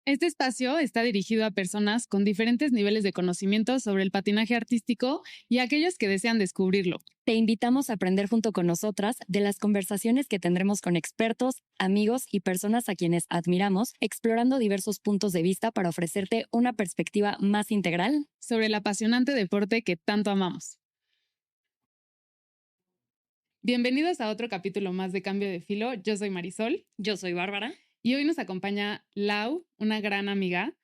Este espacio está dirigido a personas con diferentes niveles de conocimiento sobre el patinaje artístico y a aquellos que desean descubrirlo. Te invitamos a aprender junto con nosotras de las conversaciones que tendremos con expertos, amigos y personas a quienes admiramos, explorando diversos puntos de vista para ofrecerte una perspectiva más integral sobre el apasionante deporte que tanto amamos. Bienvenidos a otro capítulo más de Cambio de Filo. Yo soy Marisol. Yo soy Bárbara. Y hoy nos acompaña Lau, una gran amiga,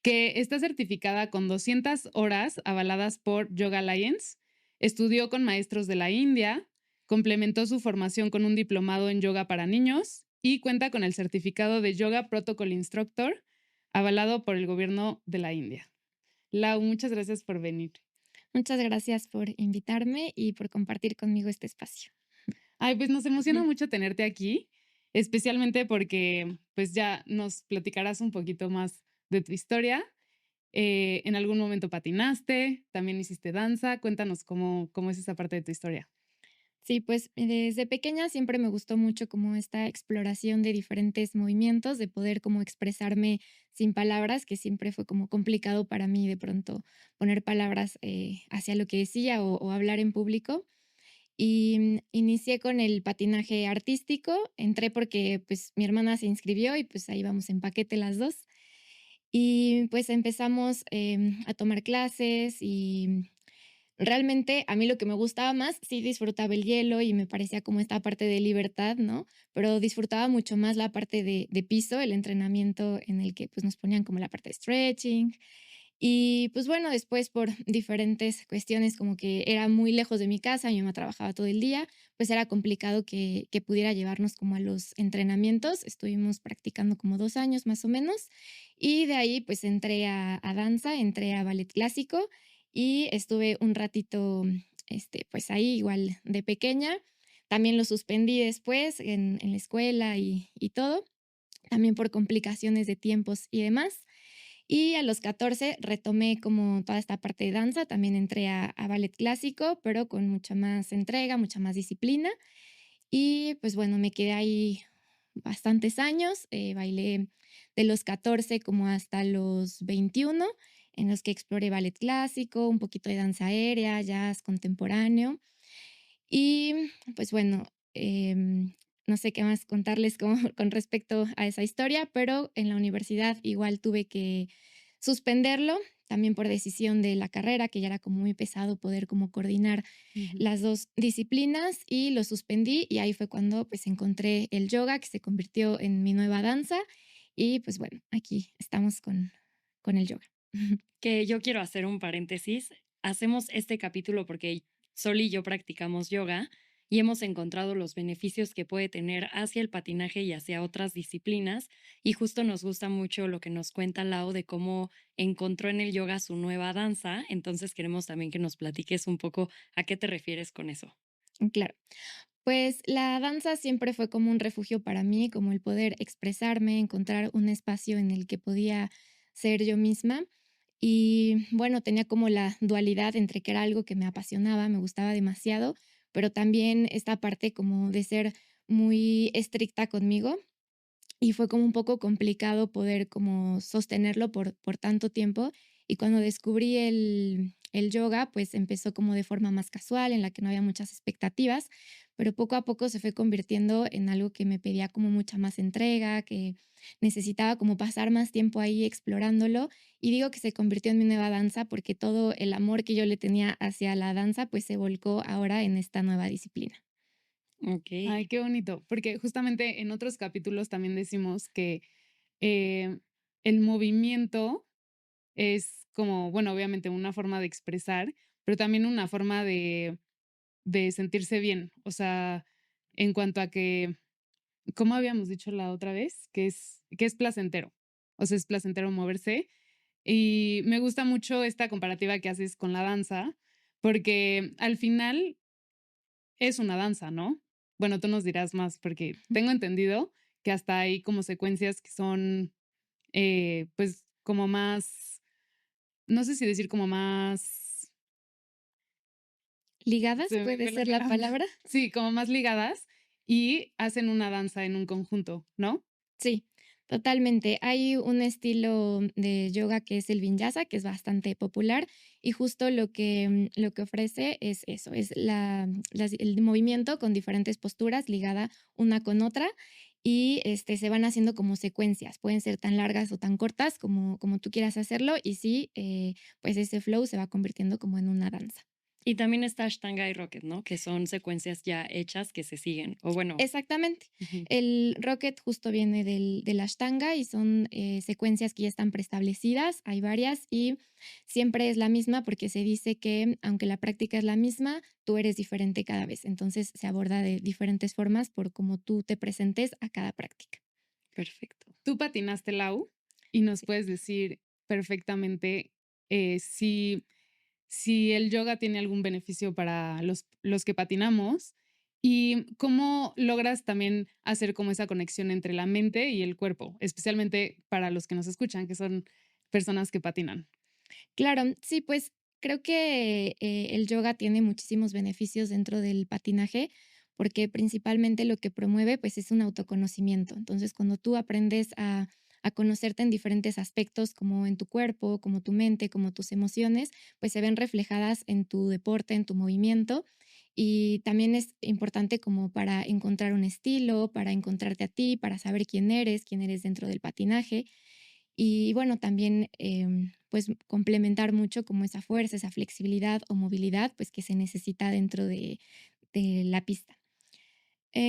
que está certificada con 200 horas avaladas por Yoga Alliance. Estudió con maestros de la India, complementó su formación con un diplomado en yoga para niños y cuenta con el certificado de Yoga Protocol Instructor, avalado por el gobierno de la India. Lau, muchas gracias por venir. Muchas gracias por invitarme y por compartir conmigo este espacio. Ay, pues nos emociona mucho tenerte aquí, especialmente porque pues ya nos platicarás un poquito más de tu historia. En algún momento patinaste, también hiciste danza. Cuéntanos cómo es esa parte de tu historia. Sí, pues desde pequeña siempre me gustó mucho como esta exploración de diferentes movimientos, de poder como expresarme sin palabras, que siempre fue como complicado para mí de pronto poner palabras hacia lo que decía o hablar en público. Y inicié con el patinaje artístico, entré porque pues mi hermana se inscribió y pues ahí vamos en paquete las dos. Y pues empezamos a tomar clases y realmente a mí lo que me gustaba más, sí disfrutaba el hielo y me parecía como esta parte de libertad, ¿no? Pero disfrutaba mucho más la parte de piso, el entrenamiento en el que pues nos ponían como la parte de stretching. Y pues bueno, después por diferentes cuestiones como que era muy lejos de mi casa, mi mamá trabajaba todo el día, pues era complicado que pudiera llevarnos como a los entrenamientos. Estuvimos practicando como 2 años más o menos y de ahí pues entré a danza, entré a ballet clásico y estuve un ratito pues ahí igual de pequeña. También lo suspendí después en la escuela y todo, también por complicaciones de tiempos y demás. Y a los 14 retomé como toda esta parte de danza, también entré a ballet clásico, pero con mucha más entrega, mucha más disciplina. Y pues bueno, me quedé ahí bastantes años, bailé de los 14 como hasta los 21, en los que exploré ballet clásico, un poquito de danza aérea, jazz contemporáneo. Y pues bueno, no sé qué más contarles como con respecto a esa historia, pero en la universidad igual tuve que suspenderlo, también por decisión de la carrera, que ya era como muy pesado poder como coordinar las dos disciplinas y lo suspendí y ahí fue cuando pues encontré el yoga que se convirtió en mi nueva danza y pues bueno, aquí estamos con el yoga. Que yo quiero hacer un paréntesis. Hacemos este capítulo porque Sol y yo practicamos yoga y hemos encontrado los beneficios que puede tener hacia el patinaje y hacia otras disciplinas. Y justo nos gusta mucho lo que nos cuenta Lau de cómo encontró en el yoga su nueva danza. Entonces queremos también que nos platiques un poco a qué te refieres con eso. Claro. Pues la danza siempre fue como un refugio para mí, como el poder expresarme, encontrar un espacio en el que podía ser yo misma. Y bueno, tenía como la dualidad entre que era algo que me apasionaba, me gustaba demasiado, pero también esta parte como de ser muy estricta conmigo. Y fue como un poco complicado poder como sostenerlo por tanto tiempo. Y cuando descubrí el yoga, pues empezó como de forma más casual, en la que no había muchas expectativas, pero poco a poco se fue convirtiendo en algo que me pedía como mucha más entrega, que necesitaba como pasar más tiempo ahí explorándolo. Y digo que se convirtió en mi nueva danza porque todo el amor que yo le tenía hacia la danza, pues se volcó ahora en esta nueva disciplina. Ay, qué bonito, porque justamente en otros capítulos también decimos que eh, el movimiento es como, bueno, obviamente una forma de expresar, pero también una forma de sentirse bien. O sea, en cuanto a que, ¿cómo habíamos dicho la otra vez? Que es placentero. O sea, es placentero moverse. Y me gusta mucho esta comparativa que haces con la danza, porque al final es una danza, ¿no? Bueno, tú nos dirás más, porque tengo entendido que hasta hay como secuencias que son, pues, como más, no sé si decir como más, ¿Ligadas se me puede fue la ser la palabra. palabra? Sí, como más ligadas y hacen una danza en un conjunto, ¿no? Sí, Totalmente. Hay un estilo de yoga que es el Vinyasa, que es bastante popular y justo lo que ofrece es eso, es el movimiento con diferentes posturas ligada una con otra y se van haciendo como secuencias. Pueden ser tan largas o tan cortas como tú quieras hacerlo y sí, pues ese flow se va convirtiendo como en una danza. Y también está Ashtanga y Rocket, ¿no? Que son secuencias ya hechas que se siguen. O bueno. Exactamente. Ujú. El Rocket justo viene de la Ashtanga y son secuencias que ya están preestablecidas, hay varias y siempre es la misma porque se dice que aunque la práctica es la misma, tú eres diferente cada vez. Entonces se aborda de diferentes formas por cómo tú te presentes a cada práctica. Perfecto. Tú patinaste, Lau, y nos Sí. puedes decir perfectamente si el yoga tiene algún beneficio para los que patinamos y cómo logras también hacer como esa conexión entre la mente y el cuerpo, especialmente para los que nos escuchan, que son personas que patinan. Claro, sí, pues creo que el yoga tiene muchísimos beneficios dentro del patinaje, porque principalmente lo que promueve pues es un autoconocimiento. Entonces, cuando tú aprendes a conocerte en diferentes aspectos, como en tu cuerpo, como tu mente, como tus emociones, pues se ven reflejadas en tu deporte, en tu movimiento. Y también es importante como para encontrar un estilo, para encontrarte a ti, para saber quién eres dentro del patinaje. Y bueno, también, pues, complementar mucho como esa fuerza, esa flexibilidad o movilidad, pues, que se necesita dentro de la pista.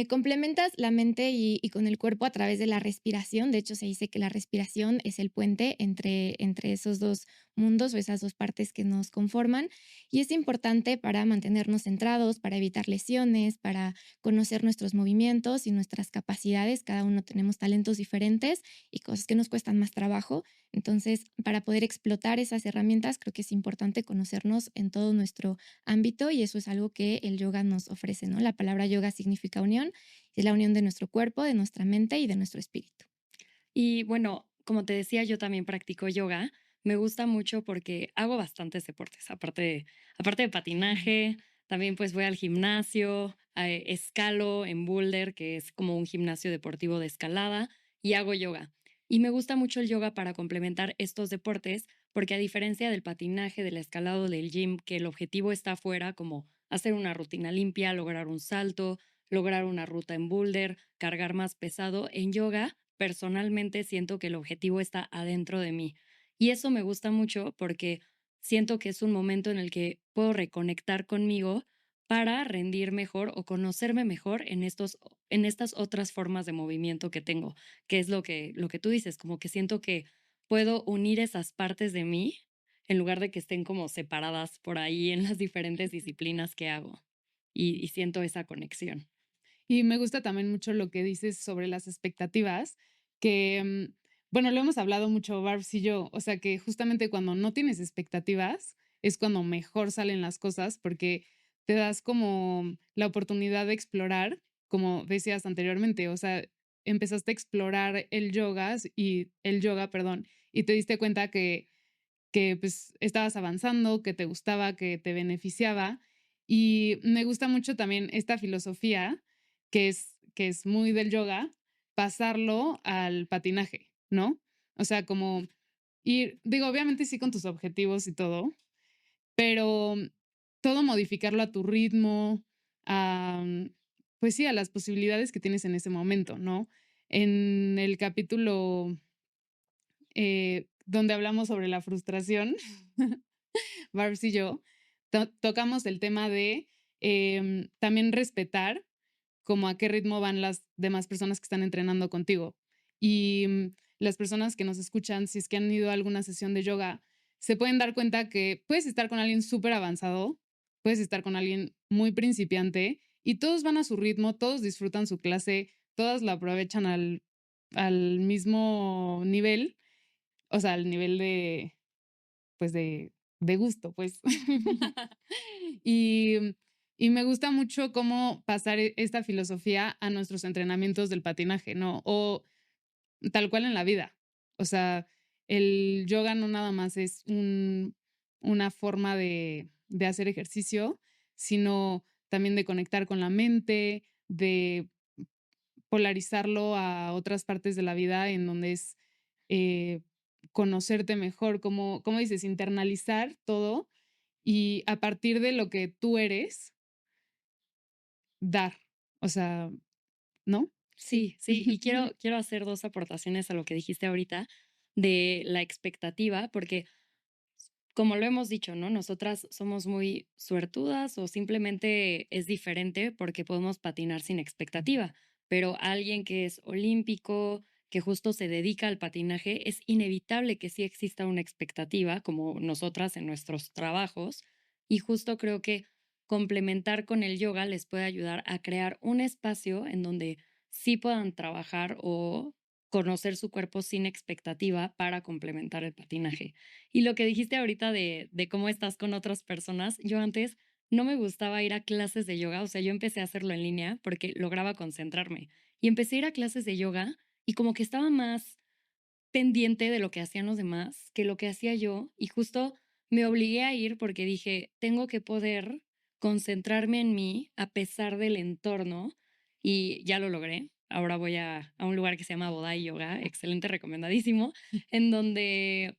Complementas la mente y con el cuerpo a través de la respiración. De hecho, se dice que la respiración es el puente entre esos 2 mundos o esas 2 partes que nos conforman, y es importante para mantenernos centrados, para evitar lesiones, para conocer nuestros movimientos y nuestras capacidades. Cada uno tenemos talentos diferentes y cosas que nos cuestan más trabajo. Entonces, para poder explotar esas herramientas, creo que es importante conocernos en todo nuestro ámbito y eso es algo que el yoga nos ofrece, ¿no? La palabra yoga significa unión, es la unión de nuestro cuerpo, de nuestra mente y de nuestro espíritu. Y bueno, como te decía, yo también practico yoga. Me gusta mucho porque hago bastantes deportes. Aparte de patinaje, también pues voy al gimnasio, escalo en Boulder, que es como un gimnasio deportivo de escalada, y hago yoga. Y me gusta mucho el yoga para complementar estos deportes, porque a diferencia del patinaje, del escalado, del gym, que el objetivo está afuera, como hacer una rutina limpia, lograr un salto, lograr una ruta en Boulder, cargar más pesado, en yoga personalmente siento que el objetivo está adentro de mí. Y eso me gusta mucho porque siento que es un momento en el que puedo reconectar conmigo para rendir mejor o conocerme mejor en estas otras formas de movimiento que tengo, que es lo que tú dices, como que siento que puedo unir esas partes de mí en lugar de que estén como separadas por ahí en las diferentes disciplinas que hago. Y siento esa conexión. Y me gusta también mucho lo que dices sobre las expectativas, que, bueno, lo hemos hablado mucho Barbs y yo, o sea, que justamente cuando no tienes expectativas es cuando mejor salen las cosas porque te das como la oportunidad de explorar, como decías anteriormente, o sea, empezaste a explorar el yoga, perdón, y te diste cuenta que pues estabas avanzando, que te gustaba, que te beneficiaba. Y me gusta mucho también esta filosofía que es muy del yoga, pasarlo al patinaje, ¿no? O sea, como ir, digo, obviamente sí con tus objetivos y todo, pero todo modificarlo a tu ritmo, a, pues sí, a las posibilidades que tienes en ese momento, ¿no? En el capítulo donde hablamos sobre la frustración, Barbs y yo, tocamos el tema de también respetar como a qué ritmo van las demás personas que están entrenando contigo. Y las personas que nos escuchan, si es que han ido a alguna sesión de yoga, se pueden dar cuenta que puedes estar con alguien súper avanzado, puedes estar con alguien muy principiante y todos van a su ritmo, todos disfrutan su clase, todos la aprovechan al mismo nivel, o sea, al nivel de, pues de gusto, pues. y, y me gusta mucho cómo pasar esta filosofía a nuestros entrenamientos del patinaje, ¿no? O tal cual en la vida. O sea, el yoga no nada más es una forma de hacer ejercicio, sino también de conectar con la mente, de polarizarlo a otras partes de la vida en donde es eh, conocerte mejor, como dices, internalizar todo y a partir de lo que tú eres, dar. O sea, ¿no? Sí. Sí, sí, y quiero hacer 2 aportaciones a lo que dijiste ahorita de la expectativa, porque como lo hemos dicho, ¿no? Nosotras somos muy suertudas o simplemente es diferente porque podemos patinar sin expectativa, pero alguien que es olímpico, que justo se dedica al patinaje, es inevitable que sí exista una expectativa, como nosotras en nuestros trabajos, y justo creo que complementar con el yoga les puede ayudar a crear un espacio en donde sí puedan trabajar o conocer su cuerpo sin expectativa para complementar el patinaje. Y lo que dijiste ahorita de cómo estás con otras personas, yo antes no me gustaba ir a clases de yoga, o sea, yo empecé a hacerlo en línea porque lograba concentrarme y empecé a ir a clases de yoga y como que estaba más pendiente de lo que hacían los demás que lo que hacía yo y justo me obligué a ir porque dije, tengo que poder concentrarme en mí a pesar del entorno y ya lo logré. Ahora voy a un lugar que se llama Bodai Yoga, excelente, recomendadísimo, en donde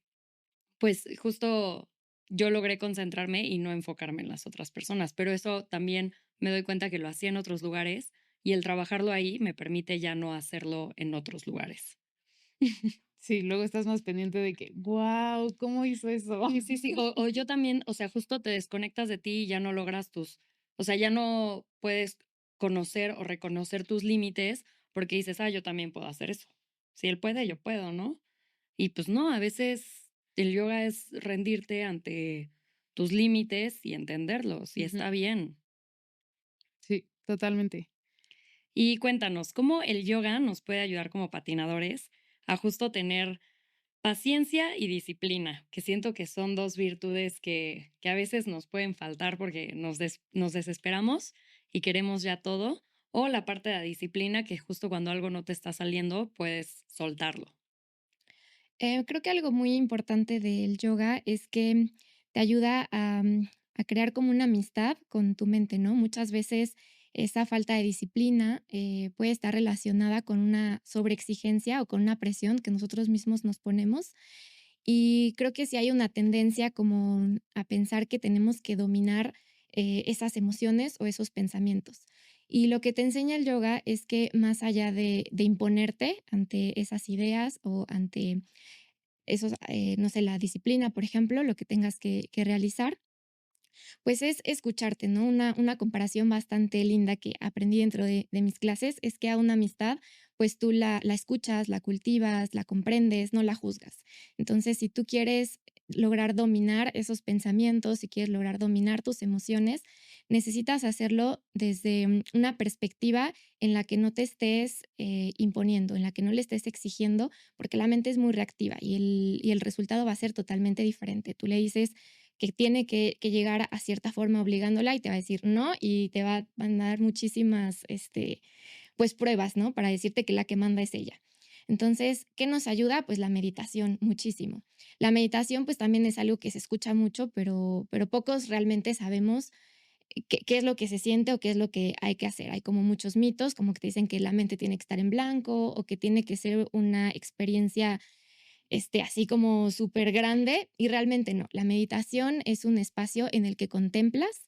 pues justo yo logré concentrarme y no enfocarme en las otras personas, pero eso también me doy cuenta que lo hacía en otros lugares y el trabajarlo ahí me permite ya no hacerlo en otros lugares. Sí, luego estás más pendiente de que, wow, ¿cómo hizo eso? Sí, sí, sí. O yo también, o sea, justo te desconectas de ti y ya no logras o sea, ya no puedes conocer o reconocer tus límites porque dices, yo también puedo hacer eso. Si él puede, yo puedo, ¿no? Y pues no, a veces el yoga es rendirte ante tus límites y entenderlos y Ujú. está bien. Sí, totalmente. Y cuéntanos, ¿cómo el yoga nos puede ayudar como patinadores a justo tener paciencia y disciplina? Que siento que son 2 virtudes que a veces nos pueden faltar porque nos desesperamos y queremos ya todo, o la parte de la disciplina que justo cuando algo no te está saliendo, puedes soltarlo. Creo que algo muy importante del yoga es que te ayuda a crear como una amistad con tu mente, ¿no? Muchas veces esa falta de disciplina puede estar relacionada con una sobreexigencia o con una presión que nosotros mismos nos ponemos. Y creo que sí hay una tendencia como a pensar que tenemos que dominar esas emociones o esos pensamientos. Y lo que te enseña el yoga es que más allá de imponerte ante esas ideas o ante esos, no sé, la disciplina, por ejemplo, lo que tengas que realizar, pues es escucharte, ¿no? Una comparación bastante linda que aprendí dentro de mis clases es que a una amistad, pues tú la escuchas, la cultivas, la comprendes, no la juzgas. Entonces, si tú quieres lograr dominar esos pensamientos, si quieres lograr dominar tus emociones, necesitas hacerlo desde una perspectiva en la que no te estés imponiendo, en la que no le estés exigiendo, porque la mente es muy reactiva y el resultado va a ser totalmente diferente. Tú le dices, que tiene que llegar a cierta forma obligándola y te va a decir no y te van a dar muchísimas, pues pruebas, ¿no? Para decirte que la que manda es ella. Entonces, ¿qué nos ayuda? Pues la meditación, muchísimo. La meditación, pues también es algo que se escucha mucho, pero pocos realmente sabemos qué es lo que se siente o qué es lo que hay que hacer. Hay como muchos mitos, como que te dicen que la mente tiene que estar en blanco o que tiene que ser una experiencia así como súper grande y realmente no. La meditación es un espacio en el que contemplas,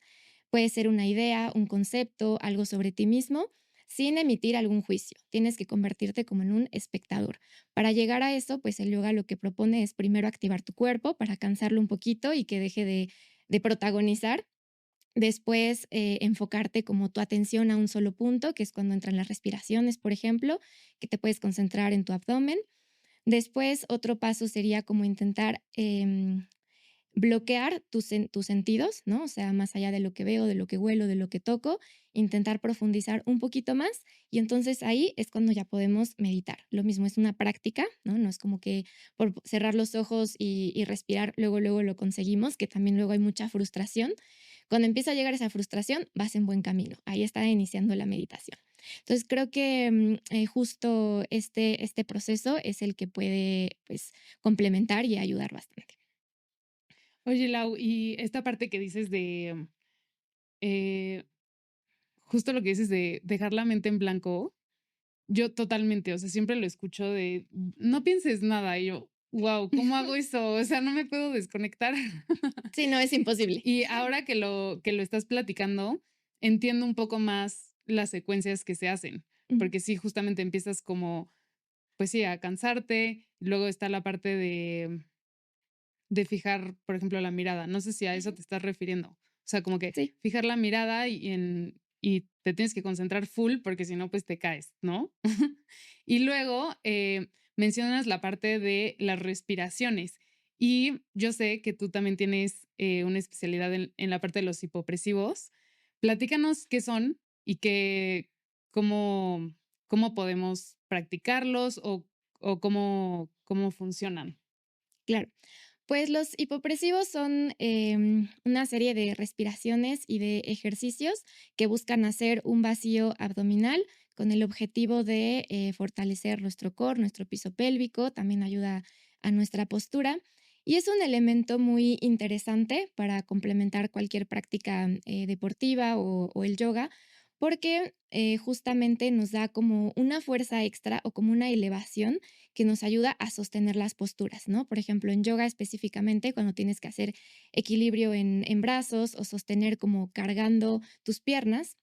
puede ser una idea, un concepto, algo sobre ti mismo, sin emitir algún juicio. Tienes que convertirte como en un espectador. Para llegar a eso, pues el yoga lo que propone es primero activar tu cuerpo para cansarlo un poquito y que deje de protagonizar. Después, enfocarte como tu atención a un solo punto, que es cuando entran las respiraciones, por ejemplo, que te puedes concentrar en tu abdomen. Después, otro paso sería como intentar bloquear tus sentidos, ¿no? O sea, más allá de lo que veo, de lo que huelo, de lo que toco, intentar profundizar un poquito más y entonces ahí es cuando ya podemos meditar. Lo mismo es una práctica, ¿no? No es como que por cerrar los ojos y respirar, luego, luego lo conseguimos, que también luego hay mucha frustración. Cuando empieza a llegar esa frustración, vas en buen camino. Ahí está iniciando la meditación. Entonces creo que justo este proceso es el que puede pues complementar y ayudar bastante. Oye, Lau, y esta parte que dices de eh, justo lo que dices de dejar la mente en blanco, Yo totalmente, o sea, siempre lo escucho de, no pienses nada, y yo, wow, ¿cómo hago eso? O sea, no me puedo desconectar. Sí, no, es imposible. Y ahora que lo estás platicando, entiendo un poco más las secuencias que se hacen, Ujú. porque sí, justamente empiezas como, pues sí, a cansarte, luego está la parte de fijar, por ejemplo, la mirada. No sé si a eso Ujú. te estás refiriendo. O sea, como que Sí, fijar la mirada y te tienes que concentrar full porque si no, pues te caes, ¿no? Y luego mencionas la parte de las respiraciones. Y yo sé que tú también tienes una especialidad en la parte de los hipopresivos. Platícanos qué son y cómo, cómo podemos practicarlos o cómo funcionan. claro. Pues los hipopresivos son una serie de respiraciones y de ejercicios que buscan hacer un vacío abdominal con el objetivo de fortalecer nuestro core, nuestro piso pélvico, también ayuda a nuestra postura. Y es un elemento muy interesante para complementar cualquier práctica deportiva o el yoga, porque justamente nos da como una fuerza extra o como una elevación que nos ayuda a sostener las posturas, ¿no? Por ejemplo, en yoga específicamente, cuando tienes que hacer equilibrio en brazos o sostener como cargando tus piernas,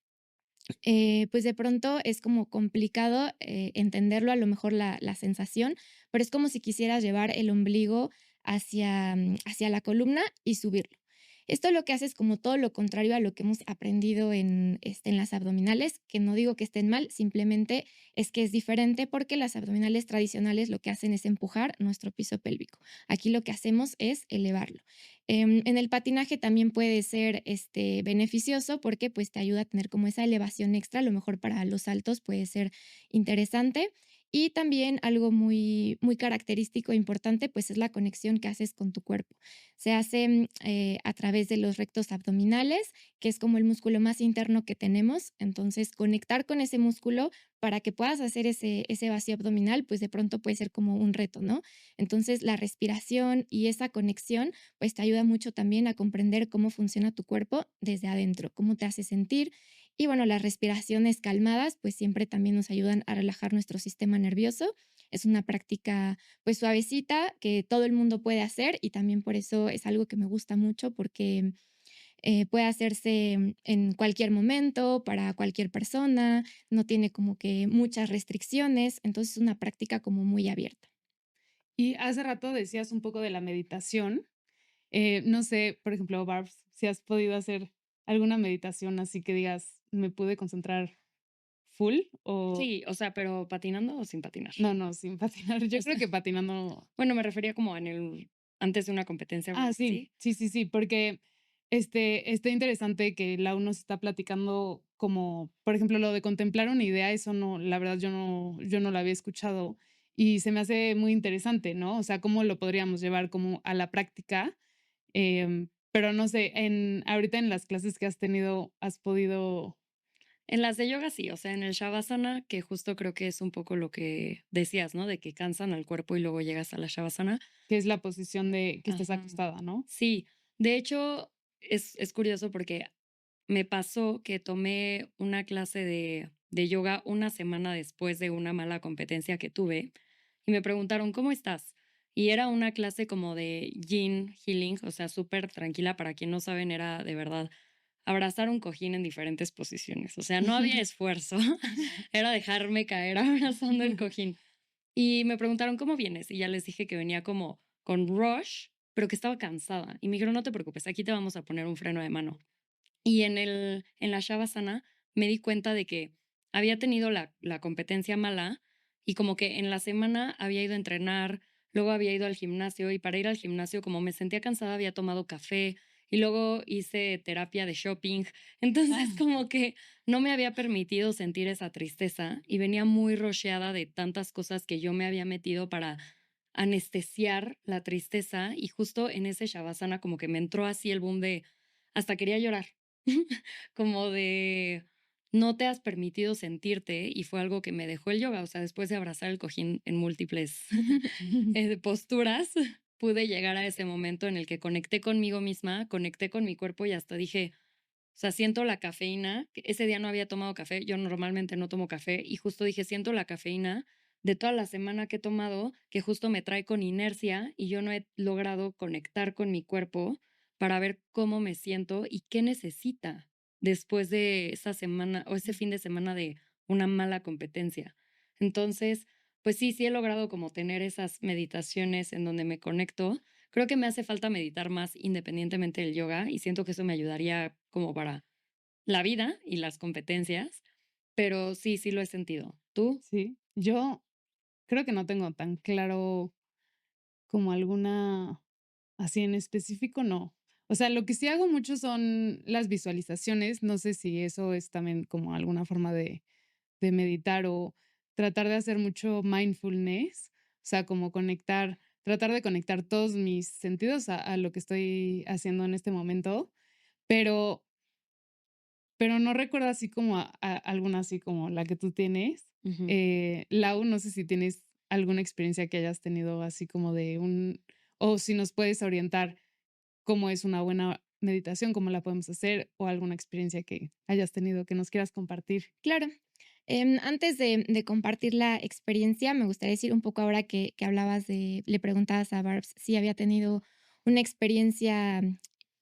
pues de pronto es como complicado entenderlo, a lo mejor la sensación, pero es como si quisieras llevar el ombligo hacia la columna y subirlo. Esto lo que hace es como todo lo contrario a lo que hemos aprendido en las abdominales, que no digo que estén mal, simplemente es que es diferente porque las abdominales tradicionales lo que hacen es empujar nuestro piso pélvico. Aquí lo que hacemos es elevarlo. En el patinaje también puede ser beneficioso porque pues te ayuda a tener como esa elevación extra, a lo mejor para los saltos puede ser interesante. Y también algo muy, muy característico e importante, pues es la conexión que haces con tu cuerpo. Se hace a través de los rectos abdominales, que es como el músculo más interno que tenemos. Entonces, conectar con ese músculo para que puedas hacer ese vacío abdominal, pues de pronto puede ser como un reto, ¿no? Entonces, la respiración y esa conexión pues te ayuda mucho también a comprender cómo funciona tu cuerpo desde adentro, cómo te hace sentir. Y bueno, las respiraciones calmadas pues siempre también nos ayudan a relajar nuestro sistema nervioso. Es una práctica pues suavecita que todo el mundo puede hacer y también por eso es algo que me gusta mucho porque puede hacerse en cualquier momento, para cualquier persona, no tiene como que muchas restricciones, entonces es una práctica como muy abierta. Y hace rato decías un poco de la meditación. No sé, por ejemplo, Barbs, si has podido hacer alguna meditación así que digas, me pude concentrar full o Sí, o sea, pero ¿patinando o sin patinar? no, no, sin patinar. Yo O creo sea, que patinando. bueno, me refería como antes de una competencia o algo Ah, sí, así. sí, sí, sí, porque está interesante que Lau nos está platicando como, por ejemplo, lo de contemplar una idea, eso no, la verdad yo no lo había escuchado y se me hace muy interesante, ¿no? O sea, cómo lo podríamos llevar como a la práctica. Pero no sé, ahorita en las clases que has tenido, ¿has podido? En las de yoga sí, o sea, en el Shavasana, que justo creo que es un poco lo que decías, ¿no? De que cansan al cuerpo y luego llegas a la Shavasana. Que es la posición de que estés Ajá. acostada, ¿no? Sí, de hecho, es curioso porque me pasó que tomé una clase de yoga una semana después de una mala competencia que tuve y me preguntaron, ¿cómo estás? Y era una clase como de Yin Healing, o sea, súper tranquila. Para quien no saben, era de verdad abrazar un cojín en diferentes posiciones. O sea, no había esfuerzo, era dejarme caer abrazando el cojín. Y me preguntaron, ¿cómo vienes? Y ya les dije que venía como con rush, pero que estaba cansada. Y me dijeron, no te preocupes, aquí te vamos a poner un freno de mano. Y en la Shavasana me di cuenta de que había tenido la competencia mala y como que en la semana había ido a entrenar, luego había ido al gimnasio y para ir al gimnasio como me sentía cansada había tomado café y luego hice terapia de shopping. Entonces Ah, como que no me había permitido sentir esa tristeza y venía muy rosheada de tantas cosas que yo me había metido para anestesiar la tristeza y justo en ese Shavasana como que me entró así el boom de hasta quería llorar. Como de no te has permitido sentirte y fue algo que me dejó el yoga, o sea, después de abrazar el cojín en múltiples posturas, pude llegar a ese momento en el que conecté conmigo misma, conecté con mi cuerpo y hasta dije, O sea, siento la cafeína. Ese día no había tomado café. Yo normalmente no tomo café. Y justo dije, siento la cafeína de toda la semana que he tomado, que justo me trae con inercia y yo no he logrado conectar con mi cuerpo para ver cómo me siento y qué necesita después de esa semana o ese fin de semana de una mala competencia. Entonces, pues sí, sí he logrado como tener esas meditaciones en donde me conecto. Creo que me hace falta meditar más independientemente del yoga y siento que eso me ayudaría como para la vida y las competencias, pero sí, sí lo he sentido. ¿Tú? Sí, yo creo que no tengo tan claro como alguna así en específico, no. O sea, lo que sí hago mucho son las visualizaciones. No sé si eso es también como alguna forma de meditar o tratar de hacer mucho mindfulness, o sea, como conectar, tratar de conectar todos mis sentidos a lo que estoy haciendo en este momento, pero, pero no recuerdo así como alguna así como la que tú tienes. Ujú. Lau, no sé si tienes alguna experiencia que hayas tenido así como de o si nos puedes orientar cómo es una buena meditación, cómo la podemos hacer o alguna experiencia que hayas tenido que nos quieras compartir. Claro. Antes de compartir la experiencia, me gustaría decir un poco ahora que hablabas le preguntabas a Barbs si había tenido una experiencia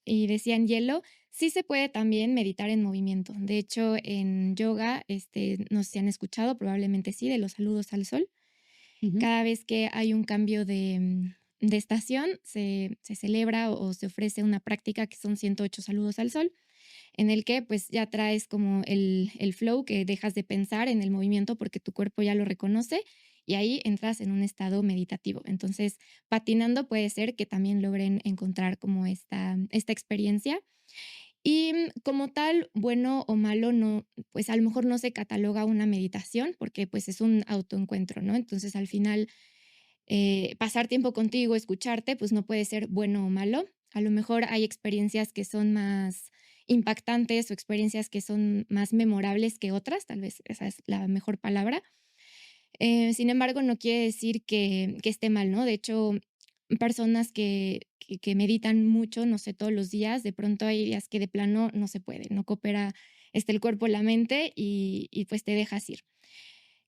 y decían hielo, sí se puede también meditar en movimiento. De hecho, en yoga, no sé si han escuchado, probablemente sí, de los saludos al sol. Ujú. Cada vez que hay un cambio de estación, se celebra o se ofrece una práctica que son 108 saludos al sol en el que pues ya traes como el flow, que dejas de pensar en el movimiento porque tu cuerpo ya lo reconoce y ahí entras en un estado meditativo. Entonces, patinando puede ser que también logren encontrar como esta experiencia. Y como tal, bueno o malo, no, pues a lo mejor no se cataloga una meditación porque pues es un autoencuentro, ¿no? Entonces, al final, pasar tiempo contigo, escucharte, pues no puede ser bueno o malo. A lo mejor hay experiencias que son más impactantes o experiencias que son más memorables que otras, tal vez esa es la mejor palabra. Sin embargo, no quiere decir que esté mal, ¿no? De hecho, personas que meditan mucho, no sé, todos los días, de pronto hay días que de plano no se puede, no coopera el cuerpo, la mente y pues te dejas ir.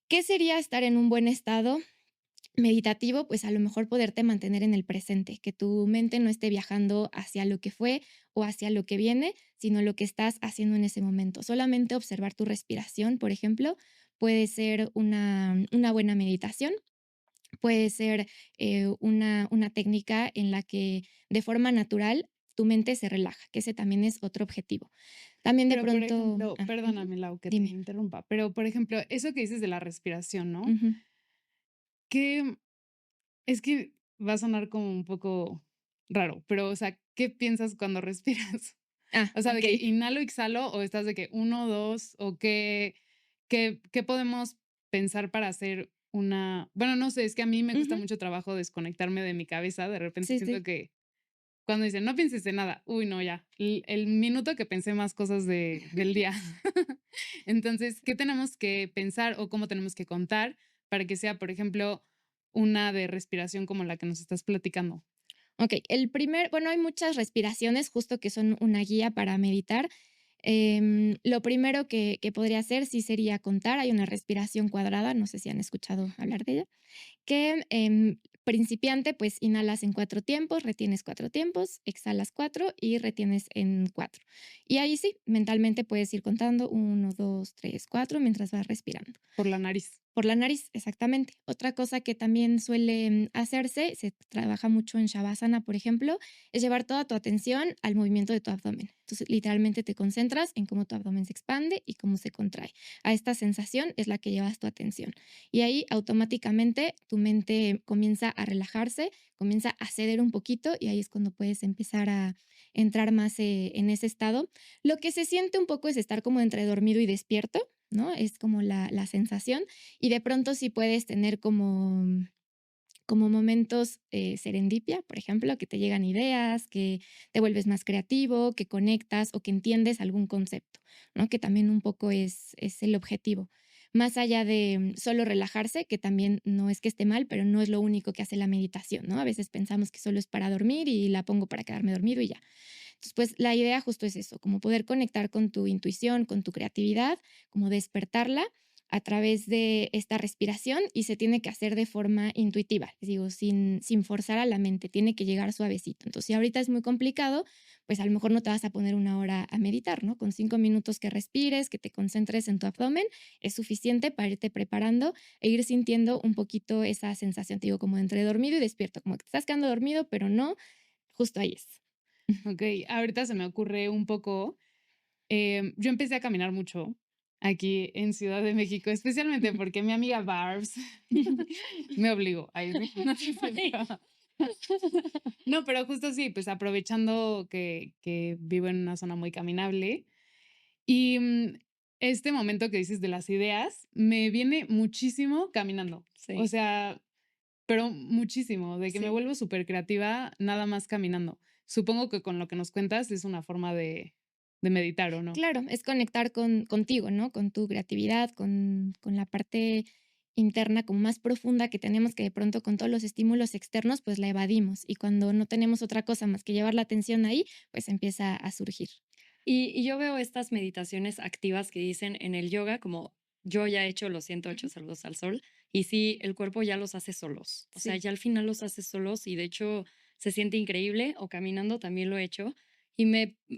¿Qué sería estar en un buen estado meditativo? Pues a lo mejor poderte mantener en el presente, que tu mente no esté viajando hacia lo que fue o hacia lo que viene, sino lo que estás haciendo en ese momento. Solamente observar tu respiración, por ejemplo, puede ser una buena meditación. Puede ser una técnica en la que de forma natural tu mente se relaja, que ese también es otro objetivo. También de Pero, por pronto, ejemplo, ujú, perdóname, Lau, que te dime. interrumpa, pero, por ejemplo, eso que dices de la respiración, ¿no? Ujú. Que es que va a sonar como un poco raro, pero, o sea, ¿qué piensas cuando respiras? Ah, O sea, de ok. que inhalo, exhalo, o estás de que uno, dos, o qué podemos pensar para hacer bueno, no sé, es que a mí me cuesta Ujú. mucho trabajo desconectarme de mi cabeza. De repente Sí, siento sí. que cuando dicen, no pienses en nada, uy, no, ya, el minuto que pensé más cosas del día. Entonces, ¿qué tenemos que pensar o cómo tenemos que contar para que sea, por ejemplo, una de respiración como la que nos estás platicando? Ok, bueno, hay muchas respiraciones justo que son una guía para meditar. Lo primero que podría hacer sí sería contar. Hay una respiración cuadrada, no sé si han escuchado hablar de ella, que principiante, pues inhalas en 4 tiempos, retienes 4 tiempos, exhalas 4 y retienes en 4. Y ahí sí, mentalmente puedes ir contando 1, 2, 3, 4 mientras vas respirando. Por la nariz. Por la nariz, exactamente. Otra cosa que también suele hacerse, se trabaja mucho en Shavasana, por ejemplo, es llevar toda tu atención al movimiento de tu abdomen. Entonces, literalmente te concentras en cómo tu abdomen se expande y cómo se contrae. A esta sensación es la que llevas tu atención. Y ahí automáticamente tu mente comienza a relajarse, comienza a ceder un poquito y ahí es cuando puedes empezar a entrar más en ese estado. Lo que se siente un poco es estar como entre dormido y despierto, ¿no? Es como la sensación y de pronto sí puedes tener como momentos serendipia, por ejemplo, que te llegan ideas, que te vuelves más creativo, que conectas o que entiendes algún concepto, ¿no? Que también un poco es el objetivo. Más allá de solo relajarse, que también no es que esté mal, pero no es lo único que hace la meditación, ¿no? A veces pensamos que solo es para dormir y la pongo para quedarme dormido y ya. Entonces, pues la idea justo es eso, como poder conectar con tu intuición, con tu creatividad, como despertarla a través de esta respiración y se tiene que hacer de forma intuitiva, les digo, sin forzar a la mente, tiene que llegar suavecito. Entonces, si ahorita es muy complicado, pues a lo mejor no te vas a poner una hora a meditar, ¿no? Con 5 minutos que respires, que te concentres en tu abdomen, es suficiente para irte preparando e ir sintiendo un poquito esa sensación, te digo, como entre dormido y despierto, como que te estás quedando dormido, pero no, justo ahí es. Ok, ahorita se me ocurre un poco, yo empecé a caminar mucho aquí en Ciudad de México, especialmente porque mi amiga Barbs me obligó. Ay, sí, no, sí, sí, no, pero justo sí, pues aprovechando que vivo en una zona muy caminable y este momento que dices de las ideas, me viene muchísimo caminando. O Sí, sea, pero muchísimo, de que me sí. vuelvo súper creativa nada más caminando. Supongo que con lo que nos cuentas es una forma de meditar, ¿o no? Claro, es conectar contigo, ¿no? Con tu creatividad, con la parte interna como más profunda que tenemos que de pronto con todos los estímulos externos, pues la evadimos. Y cuando no tenemos otra cosa más que llevar la atención ahí, pues empieza a surgir. Y yo veo estas meditaciones activas que dicen en el yoga, como yo ya he hecho los 108 Ujú. saludos al sol, y sí, el cuerpo ya los hace solos. O sea, Sí. ya al final los hace solos y de hecho se siente increíble, o caminando también lo he hecho.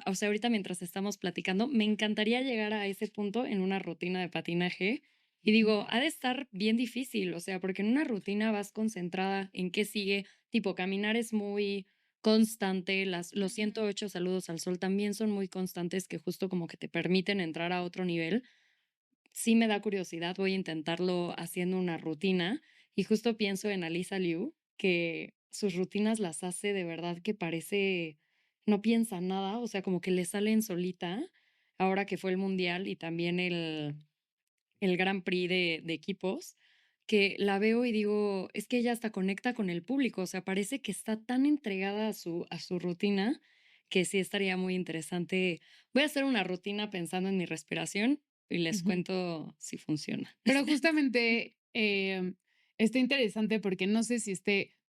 O sea, ahorita mientras estamos platicando, me encantaría llegar a ese punto en una rutina de patinaje. Y digo, ha de estar bien difícil, o sea, porque en una rutina vas concentrada en qué sigue, tipo, caminar es muy constante, los 108 saludos al sol también son muy constantes que justo como que te permiten entrar a otro nivel. Sí me da curiosidad, voy a intentarlo haciendo una rutina y justo pienso en Alisa Liu, que sus rutinas las hace de verdad que parece, no piensa nada, o sea, como que le salen solita, ahora que fue el mundial y también el Grand Prix de equipos, que la veo y digo, es que ella hasta conecta con el público, o sea, parece que está tan entregada a su rutina que sí estaría muy interesante. Voy a hacer una rutina pensando en mi respiración y les Ujú. cuento si funciona. Pero justamente está interesante porque no sé si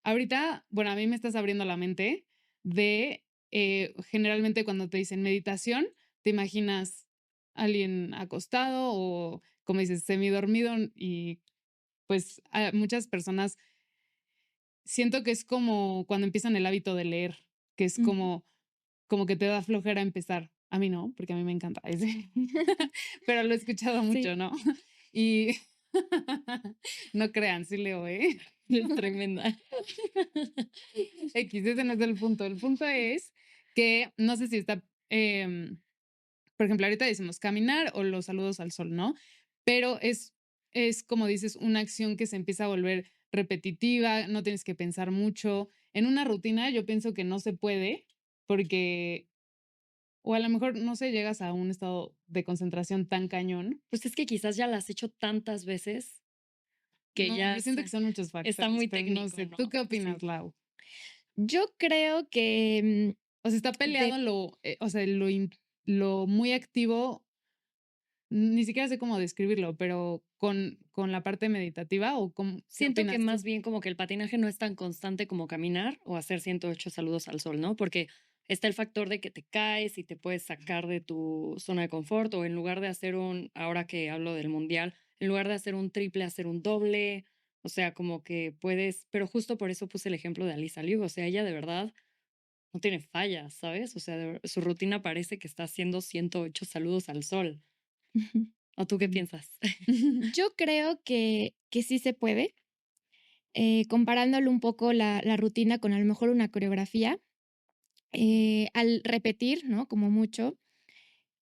ahorita, bueno, a mí me estás abriendo la mente de, generalmente cuando te dicen meditación, te imaginas a alguien acostado o, como dices, semidormido y pues a muchas personas siento que es como cuando empiezan el hábito de leer, que es Ujú. como que te da flojera empezar. A mí no, porque a mí me encanta ese, pero lo he escuchado Sí, mucho, ¿no? Y no crean, sí leo, ¿eh? es tremenda. X, ese no es el punto. El punto es que no sé si por ejemplo, ahorita decimos caminar o los saludos al sol, ¿no? Pero es como dices, una acción que se empieza a volver repetitiva, no tienes que pensar mucho. En una rutina yo pienso que no se puede porque, o a lo mejor, no sé, llegas a un estado de concentración tan cañón. Pues es que quizás ya las he hecho tantas veces que No, ya yo siento que son muchos está factores, muy pero no técnico, sé. ¿Tú ¿no? qué opinas, Sí. Lau? Yo creo que O sea, está peleado o sea, lo muy activo, ni siquiera sé cómo describirlo, pero con la parte meditativa o ¿qué Siento que opinas más tú? bien como que el patinaje no es tan constante como caminar o hacer 108 saludos al sol, ¿no? Porque está el factor de que te caes y te puedes sacar de tu zona de confort o en lugar de hacer ahora que hablo del mundial, en lugar de hacer un triple, hacer un doble, o sea, como que puedes, pero justo por eso puse el ejemplo de Alisa Liu, o sea, ella de verdad no tiene fallas, ¿sabes? O sea, su rutina parece que está haciendo 108 saludos al sol. ¿O tú qué Ujú. piensas? yo creo que sí se puede, comparándolo un poco la rutina con a lo mejor una coreografía, al repetir, ¿no? Como mucho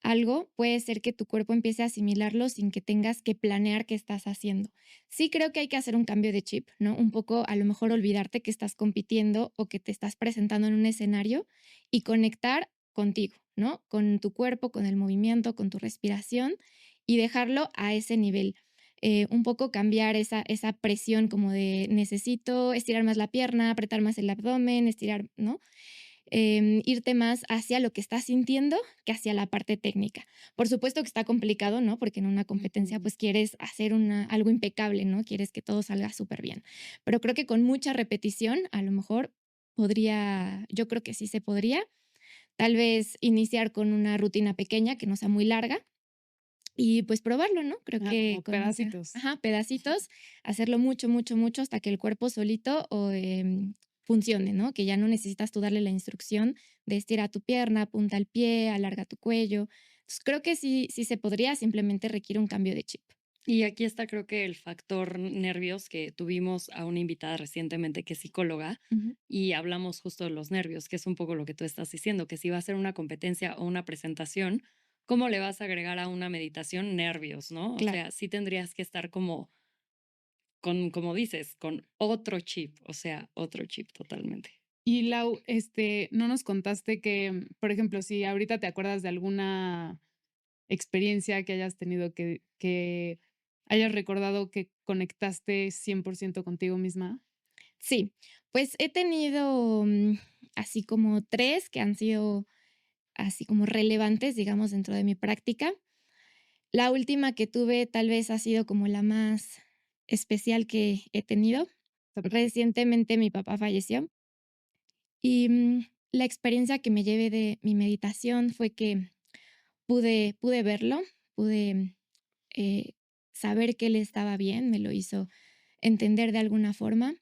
algo, puede ser que tu cuerpo empiece a asimilarlo sin que tengas que planear qué estás haciendo. Sí creo que hay que hacer un cambio de chip, ¿no? Un poco a lo mejor olvidarte que estás compitiendo o que te estás presentando en un escenario y conectar contigo, ¿no? Con tu cuerpo, con el movimiento, con tu respiración y dejarlo a ese nivel. Un poco cambiar esa presión como de necesito estirar más la pierna, apretar más el abdomen, estirar, ¿no? Irte más hacia lo que estás sintiendo que hacia la parte técnica. Por supuesto que está complicado, ¿no? Porque en una competencia Ujú. pues quieres hacer algo impecable, ¿no? Quieres que todo salga súper bien. Pero creo que con mucha repetición, a lo mejor yo creo que sí se podría. Tal vez iniciar con una rutina pequeña que no sea muy larga y pues probarlo, ¿no? Creo que Como con esa pedacitos. pedacitos, hacerlo mucho, mucho, mucho hasta que el cuerpo solito funcione, ¿no? Que ya no necesitas tú darle la instrucción de estira tu pierna, apunta al pie, alarga tu cuello. Entonces, creo que sí se podría, simplemente requiere un cambio de chip. Y aquí está, creo que el factor nervios, que tuvimos a una invitada recientemente que es psicóloga Ujú. y hablamos justo de los nervios, que es un poco lo que tú estás diciendo, que si va a ser una competencia o una presentación, ¿cómo le vas a agregar a una meditación nervios, no? O Claro. sea, sí tendrías que estar como con, como dices, con otro chip, o sea, otro chip totalmente. Y Lau, no nos contaste que, por ejemplo, si ahorita te acuerdas de alguna experiencia que hayas tenido que hayas recordado que conectaste 100% contigo misma. Sí, pues he tenido, así como 3 que han sido así como relevantes, digamos, dentro de mi práctica. La última que tuve tal vez ha sido como la más especial que he tenido. Está perfecto. Recientemente mi papá falleció y, la experiencia que me llevé de mi meditación fue que pude verlo, pude, eh, saber que él estaba bien, me lo hizo entender de alguna forma,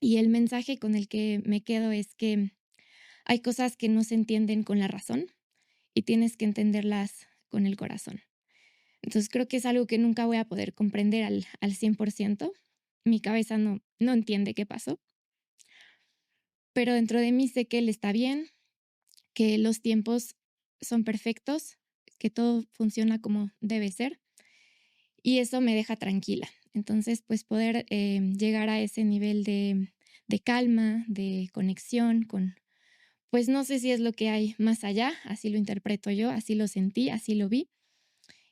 y el mensaje con el que me quedo es que hay cosas que no se entienden con la razón y tienes que entenderlas con el corazón. Entonces, creo que es algo que nunca voy a poder comprender al 100%. Mi cabeza no entiende qué pasó, pero dentro de mí sé que él está bien, que los tiempos son perfectos, que todo funciona como debe ser, y eso me deja tranquila. Entonces, pues, poder, llegar a ese nivel de calma, de conexión con, pues, no sé si es lo que hay más allá, así lo interpreto yo, así lo sentí, así lo vi.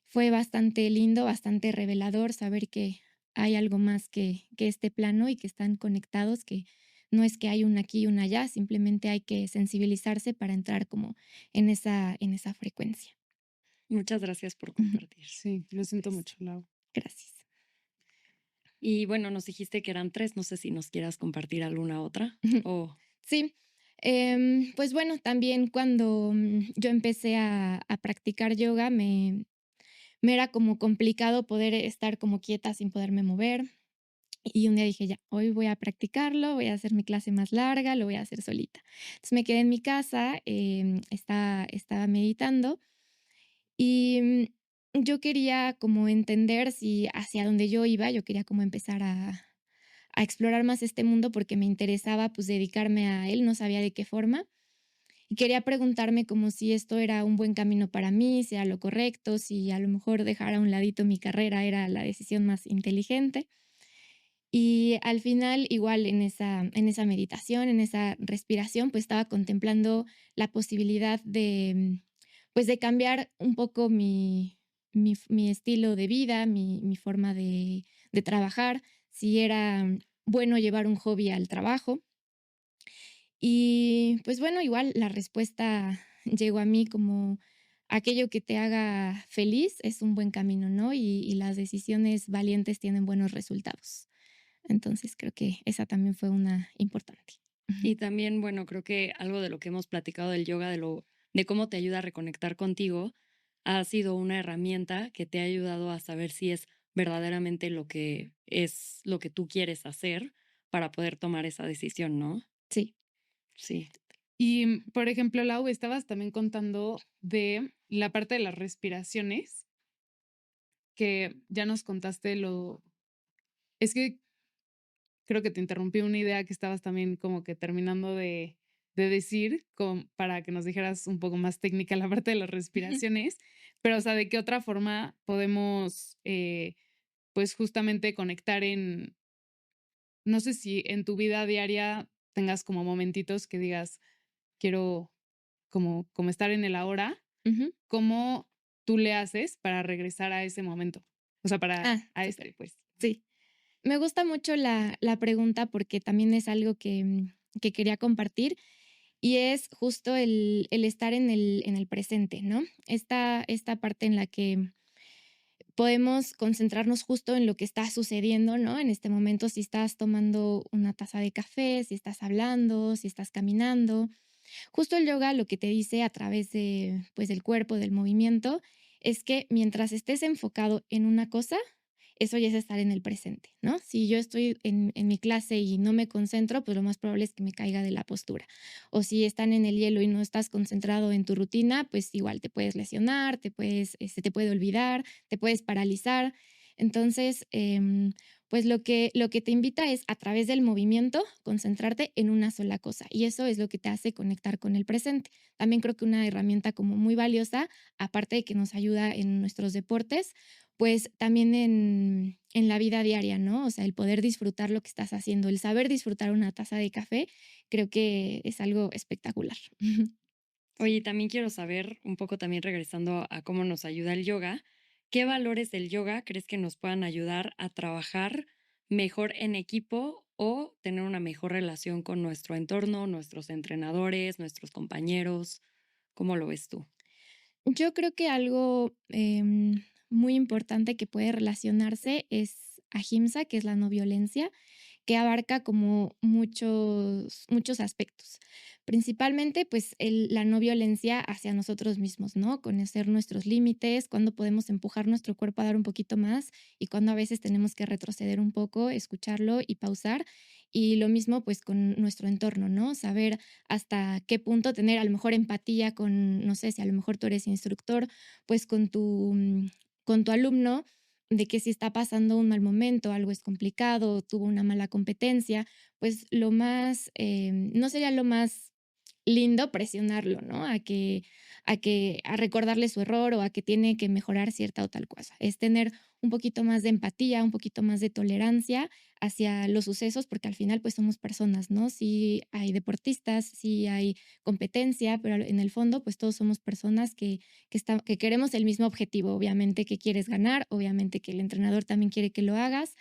Fue bastante lindo, bastante revelador saber que hay algo más que este plano y que están conectados, que no es que hay un aquí y un allá, simplemente hay que sensibilizarse para entrar como en esa frecuencia. Muchas gracias por Ujú. compartir. Sí, lo siento Pues, mucho, Lau. gracias. Y bueno, nos dijiste que eran 3, no sé si nos quieras compartir alguna otra o Sí, pues bueno, también cuando, yo empecé a practicar yoga, me era como complicado poder estar como quieta sin poderme mover. Y un día dije: "Ya, hoy voy a practicarlo, voy a hacer mi clase más larga, lo voy a hacer solita". Entonces, me quedé en mi casa, estaba meditando y, yo quería como entender si hacia dónde yo iba, yo quería como empezar a explorar más este mundo porque me interesaba, pues, dedicarme a él, no sabía de qué forma, y quería preguntarme como si esto era un buen camino para mí, si era lo correcto, si a lo mejor dejar a un ladito mi carrera era la decisión más inteligente. Y al final, igual en esa meditación, en esa respiración, pues, estaba contemplando la posibilidad de, pues, de cambiar un poco mi estilo de vida, mi forma de trabajar, si era bueno llevar un hobby al trabajo. Y, pues, bueno, igual la respuesta llegó a mí como aquello que te haga feliz es un buen camino, ¿no? Y las decisiones valientes tienen buenos resultados. Entonces, creo que esa también fue una importante. Ujú. y también, bueno, creo que algo de lo que hemos platicado del yoga, de cómo te ayuda a reconectar contigo, ha sido una herramienta que te ha ayudado a saber si es verdaderamente lo que es lo que tú quieres hacer para poder tomar esa decisión, ¿no? Sí. Sí. Y, por ejemplo, Lau, estabas también contando de la parte de las respiraciones, que ya nos contaste es que creo que te interrumpí una idea que estabas también como que terminando de decir, para que nos dijeras un poco más técnica la parte de las respiraciones, pero, o sea, ¿de qué otra forma podemos, pues, justamente conectar no sé si en tu vida diaria tengas como momentitos que digas, quiero como estar en el ahora, Ujú. ¿cómo tú le haces para regresar a ese momento? O sea, a Súper. pues. Sí. Me gusta mucho la pregunta porque también es algo que quería compartir, y es justo el estar en el presente, ¿no? Esta parte en la que podemos concentrarnos justo en lo que está sucediendo, ¿no? En este momento, si estás tomando una taza de café, si estás hablando, si estás caminando. Justo el yoga lo que te dice a través de, pues, del cuerpo, del movimiento, es que mientras estés enfocado en una cosa, eso ya es estar en el presente, ¿no? Si yo estoy en mi clase y no me concentro, pues lo más probable es que me caiga de la postura. O si están en el hielo y no estás concentrado en tu rutina, pues igual te puedes lesionar, se te puede olvidar, te puedes paralizar. Entonces, pues lo que te invita es a través del movimiento concentrarte en una sola cosa y eso es lo que te hace conectar con el presente. También creo que una herramienta como muy valiosa, aparte de que nos ayuda en nuestros deportes, pues también en la vida diaria, ¿no? O sea, el poder disfrutar lo que estás haciendo, el saber disfrutar una taza de café, creo que es algo espectacular. Oye, también quiero saber, un poco también regresando a cómo nos ayuda el yoga, ¿qué valores del yoga crees que nos puedan ayudar a trabajar mejor en equipo o tener una mejor relación con nuestro entorno, nuestros entrenadores, nuestros compañeros? ¿Cómo lo ves tú? Yo creo que algo muy importante que puede relacionarse es ahimsa, que es la no violencia, que abarca como muchos aspectos. Principalmente, pues, la no violencia hacia nosotros mismos, ¿no? Conocer nuestros límites, cuándo podemos empujar nuestro cuerpo a dar un poquito más y cuándo a veces tenemos que retroceder un poco, escucharlo y pausar. Y lo mismo, pues, con nuestro entorno, ¿no? Saber hasta qué punto tener a lo mejor empatía con, no sé, si a lo mejor tú eres instructor, pues con tu alumno, de que si está pasando un mal momento, algo es complicado, tuvo una mala competencia, pues no sería lo más lindo presionarlo, ¿no? A recordarle su error o a que tiene que mejorar cierta o tal cosa. Es tener un poquito más de empatía, un poquito más de tolerancia hacia los sucesos, porque al final pues somos personas, ¿no? Sí hay deportistas, sí hay competencia, pero en el fondo pues todos somos personas que queremos el mismo objetivo, obviamente que quieres ganar, obviamente que el entrenador también quiere que lo hagas,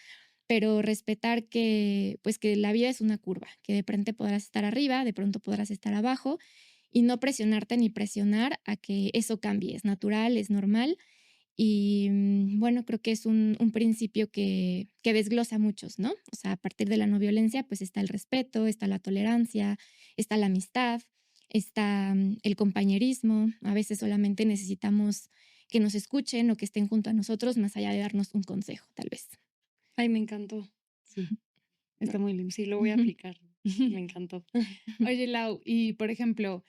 pero respetar que, pues, que la vida es una curva, que de repente podrás estar arriba, de pronto podrás estar abajo y no presionarte ni presionar a que eso cambie. Es natural, es normal y bueno, creo que es un principio que desglosa a muchos, ¿no? O sea, a partir de la no violencia, pues está el respeto, está la tolerancia, está la amistad, está el compañerismo. A veces solamente necesitamos que nos escuchen o que estén junto a nosotros, más allá de darnos un consejo, tal vez. Ay, me encantó. Sí, está muy lindo. Sí, lo voy a aplicar. Me encantó. Oye, Lau, y por ejemplo,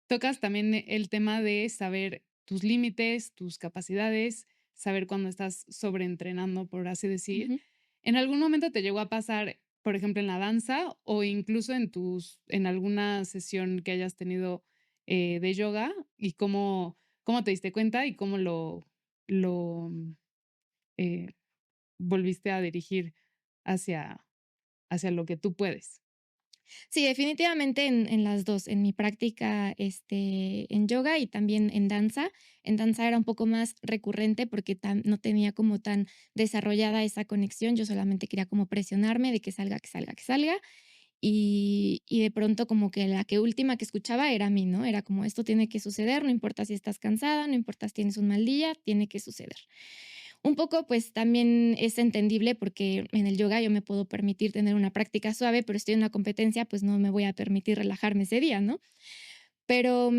tocas también el tema de saber tus límites, tus capacidades, saber cuándo estás sobreentrenando, por así decir. Ujú. ¿En algún momento te llegó a pasar, por ejemplo, en la danza o incluso en alguna sesión que hayas tenido de yoga y cómo te diste cuenta y cómo lo eh, volviste a dirigir hacia, hacia lo que tú puedes? Sí, definitivamente en las 2 en mi práctica, en yoga y también en danza. En danza era un poco más recurrente porque no tenía como tan desarrollada esa conexión, yo solamente quería como presionarme de que salga, que salga, que salga, y de pronto como que la que última que escuchaba era a mí, ¿no? Era como esto tiene que suceder, no importa si estás cansada, no importa si tienes un mal día, tiene que suceder. Un poco, pues, también es entendible porque en el yoga yo me puedo permitir tener una práctica suave, pero estoy en una competencia, pues, no me voy a permitir relajarme ese día, ¿no? Pero,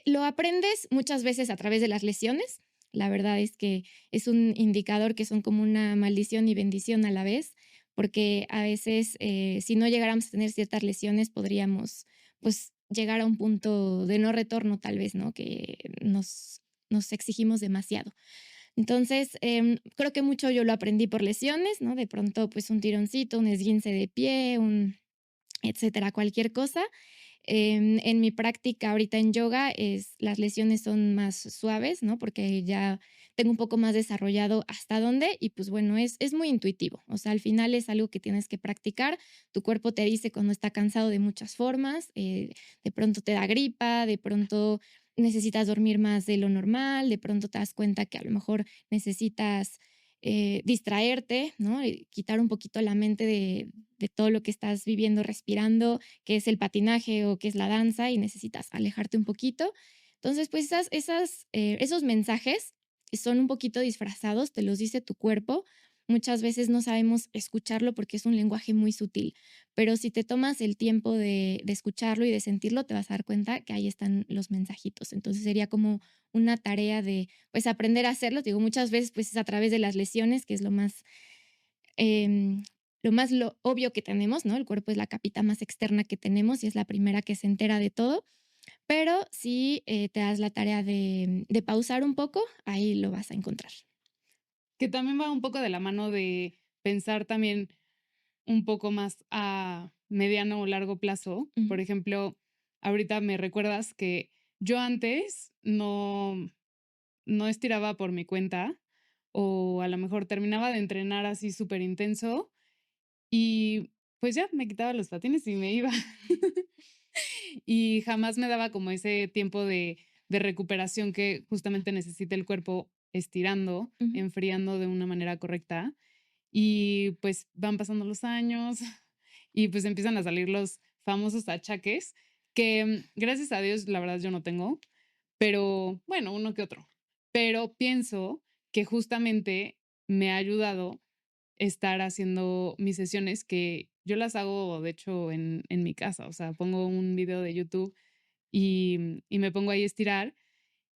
lo aprendes muchas veces a través de las lesiones. La verdad es que es un indicador que son como una maldición y bendición a la vez, porque a veces, si no llegáramos a tener ciertas lesiones, podríamos, pues, llegar a un punto de no retorno, tal vez, ¿no? Que nos exigimos demasiado. Entonces, creo que mucho yo lo aprendí por lesiones, ¿no? De pronto, pues un tironcito, un esguince de pie, etcétera, cualquier cosa. En mi práctica ahorita en yoga las lesiones son más suaves, ¿no? Porque ya tengo un poco más desarrollado hasta dónde y pues bueno, es muy intuitivo. O sea, al final es algo que tienes que practicar. Tu cuerpo te dice cuando está cansado de muchas formas. De pronto te da gripa, de pronto necesitas dormir más de lo normal, de pronto te das cuenta que a lo mejor necesitas distraerte, ¿no? Quitar un poquito la mente de todo lo que estás viviendo, respirando, que es el patinaje o que es la danza y necesitas alejarte un poquito. Entonces, pues esos mensajes son un poquito disfrazados, te los dice tu cuerpo. muchas veces no sabemos escucharlo porque es un lenguaje muy sutil, pero si te tomas el tiempo de escucharlo y de sentirlo, te vas a dar cuenta que ahí están los mensajitos. Entonces sería como una tarea de, pues, aprender a hacerlo. Te digo, muchas veces, pues, es a través de las lesiones, que es em, lo obvio que tenemos, ¿no? El cuerpo es la capita más externa que tenemos y es la primera que se entera de todo, pero si, te das la tarea de pausar un poco, ahí lo vas a encontrar. Que también va un poco de la mano de pensar también un poco más a mediano o largo plazo. Ujú. Por ejemplo, ahorita me recuerdas que yo antes no estiraba por mi cuenta o a lo mejor terminaba de entrenar así súper intenso y pues ya me quitaba los patines y me iba. Y jamás me daba como ese tiempo de recuperación que justamente necesita el cuerpo estirando, Ujú. enfriando de una manera correcta. Y pues van pasando los años y pues empiezan a salir los famosos achaques que gracias a Dios la verdad yo no tengo, pero bueno, uno que otro. Pero pienso que justamente me ha ayudado estar haciendo mis sesiones que yo las hago, de hecho, en mi casa. O sea, pongo un video de YouTube y me pongo ahí a estirar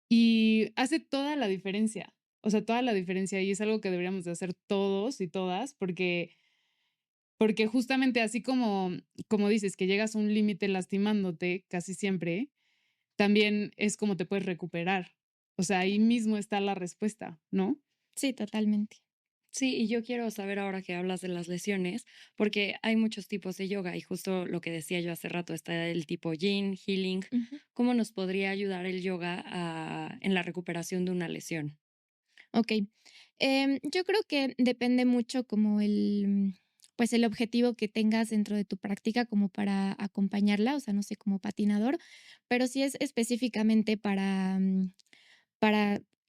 y hace toda la diferencia. O sea, toda la diferencia y es algo que deberíamos de hacer todos y todas porque justamente así como dices que llegas a un límite lastimándote casi siempre, también es como te puedes recuperar. O sea, ahí mismo está la respuesta, ¿no? Sí, totalmente. Sí, y yo quiero saber ahora que hablas de las lesiones, porque hay muchos tipos de yoga y justo lo que decía yo hace rato, está el tipo Yin, Healing. Ujú. ¿Cómo nos podría ayudar el yoga en la recuperación de una lesión? Okey. Yo creo que depende mucho como pues, el objetivo que tengas dentro de tu práctica como para acompañarla, o sea, no sé, como patinador, pero si es específicamente para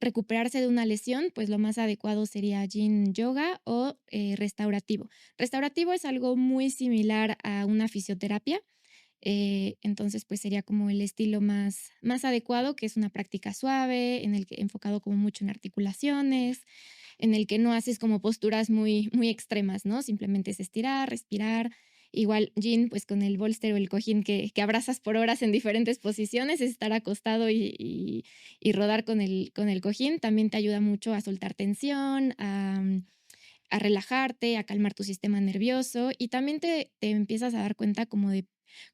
recuperarse de una lesión, pues, lo más adecuado sería Yin Yoga o, restaurativo. Restaurativo es algo muy similar a una fisioterapia, entonces, pues, sería como el estilo más adecuado, que es una práctica suave, en el que enfocado como mucho en articulaciones, en el que no haces como posturas muy extremas, ¿no? Simplemente es estirar, respirar. Igual Yin, pues, con el bolster o el cojín que abrazas por horas en diferentes posiciones, es estar acostado y rodar con el cojín, también te ayuda mucho a soltar tensión, a relajarte, a calmar tu sistema nervioso y también te empiezas a dar cuenta como de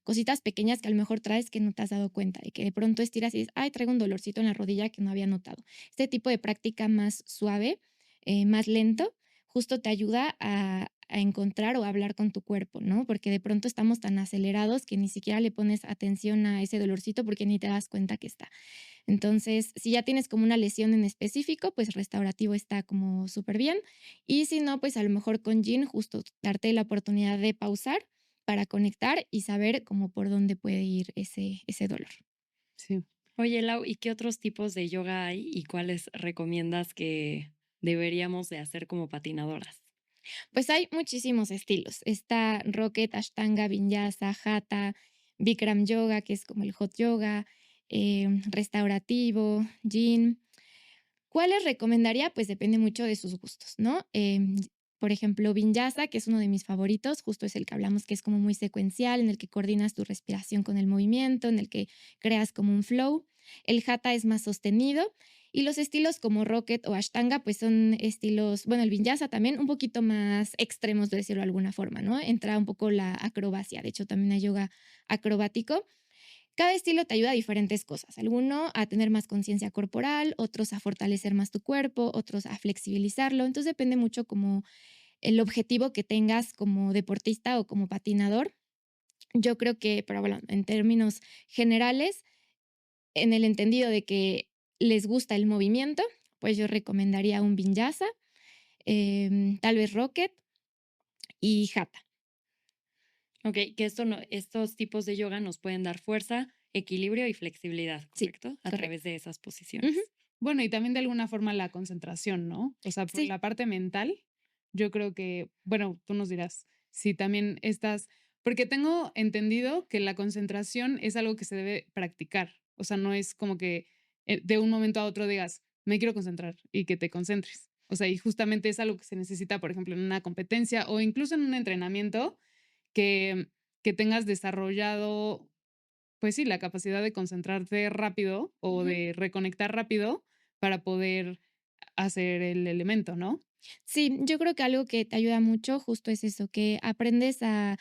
cositas pequeñas que a lo mejor traes que no te has dado cuenta, de que de pronto estiras y dices, ay, traigo un dolorcito en la rodilla que no había notado. Este tipo de práctica más suave, más lento, justo te ayuda a encontrar o a hablar con tu cuerpo, ¿no? Porque de pronto estamos tan acelerados que ni siquiera le pones atención a ese dolorcito porque ni te das cuenta que está. Entonces, si ya tienes como una lesión en específico, pues restaurativo está como súper bien. Y si no, pues a lo mejor con Yin, justo darte la oportunidad de pausar para conectar y saber cómo por dónde puede ir ese dolor. Sí. Oye, Lau, ¿y qué otros tipos de yoga hay y cuáles recomiendas que deberíamos de hacer como patinadoras? Pues hay muchísimos estilos. Está Rocket, Ashtanga, Vinyasa, Hatha, Bikram Yoga, que es como el hot yoga, restaurativo, Yin. ¿Cuáles recomendaría? Pues depende mucho de sus gustos, ¿no? Por ejemplo, Vinyasa, que es uno de mis favoritos, justo es el que hablamos, que es como muy secuencial, en el que coordinas tu respiración con el movimiento, en el que creas como un flow. El Hatha es más sostenido y los estilos como Rocket o Ashtanga, pues son estilos, bueno, el Vinyasa también un poquito más extremos, de decirlo de alguna forma, ¿no? Entra un poco la acrobacia, de hecho también hay yoga acrobático. Cada estilo te ayuda a diferentes cosas. Alguno a tener más conciencia corporal, otros a fortalecer más tu cuerpo, otros a flexibilizarlo. Entonces depende mucho como el objetivo que tengas como deportista o como patinador. Yo creo que, pero bueno, en términos generales, en el entendido de que les gusta el movimiento, pues yo recomendaría un Vinyasa, tal vez Rocket y Hatha. Ok, que estos tipos de yoga nos pueden dar fuerza, equilibrio y flexibilidad, Sí, ¿correcto? A través correcto. de esas Ujú. posiciones. Bueno, y también de alguna forma la concentración, ¿no? O sea, por Sí. la parte mental, yo creo que, bueno, tú nos dirás, si también estás, porque tengo entendido que la concentración es algo que se debe practicar, o sea, no es como que de un momento a otro digas, me quiero concentrar y que te concentres. O sea, y justamente es algo que se necesita, por ejemplo, en una competencia o incluso en un entrenamiento que, que tengas desarrollado, pues sí, la capacidad de concentrarte rápido o de reconectar rápido para poder hacer el elemento, ¿no? Sí, yo creo que algo que te ayuda mucho justo es eso, que aprendes a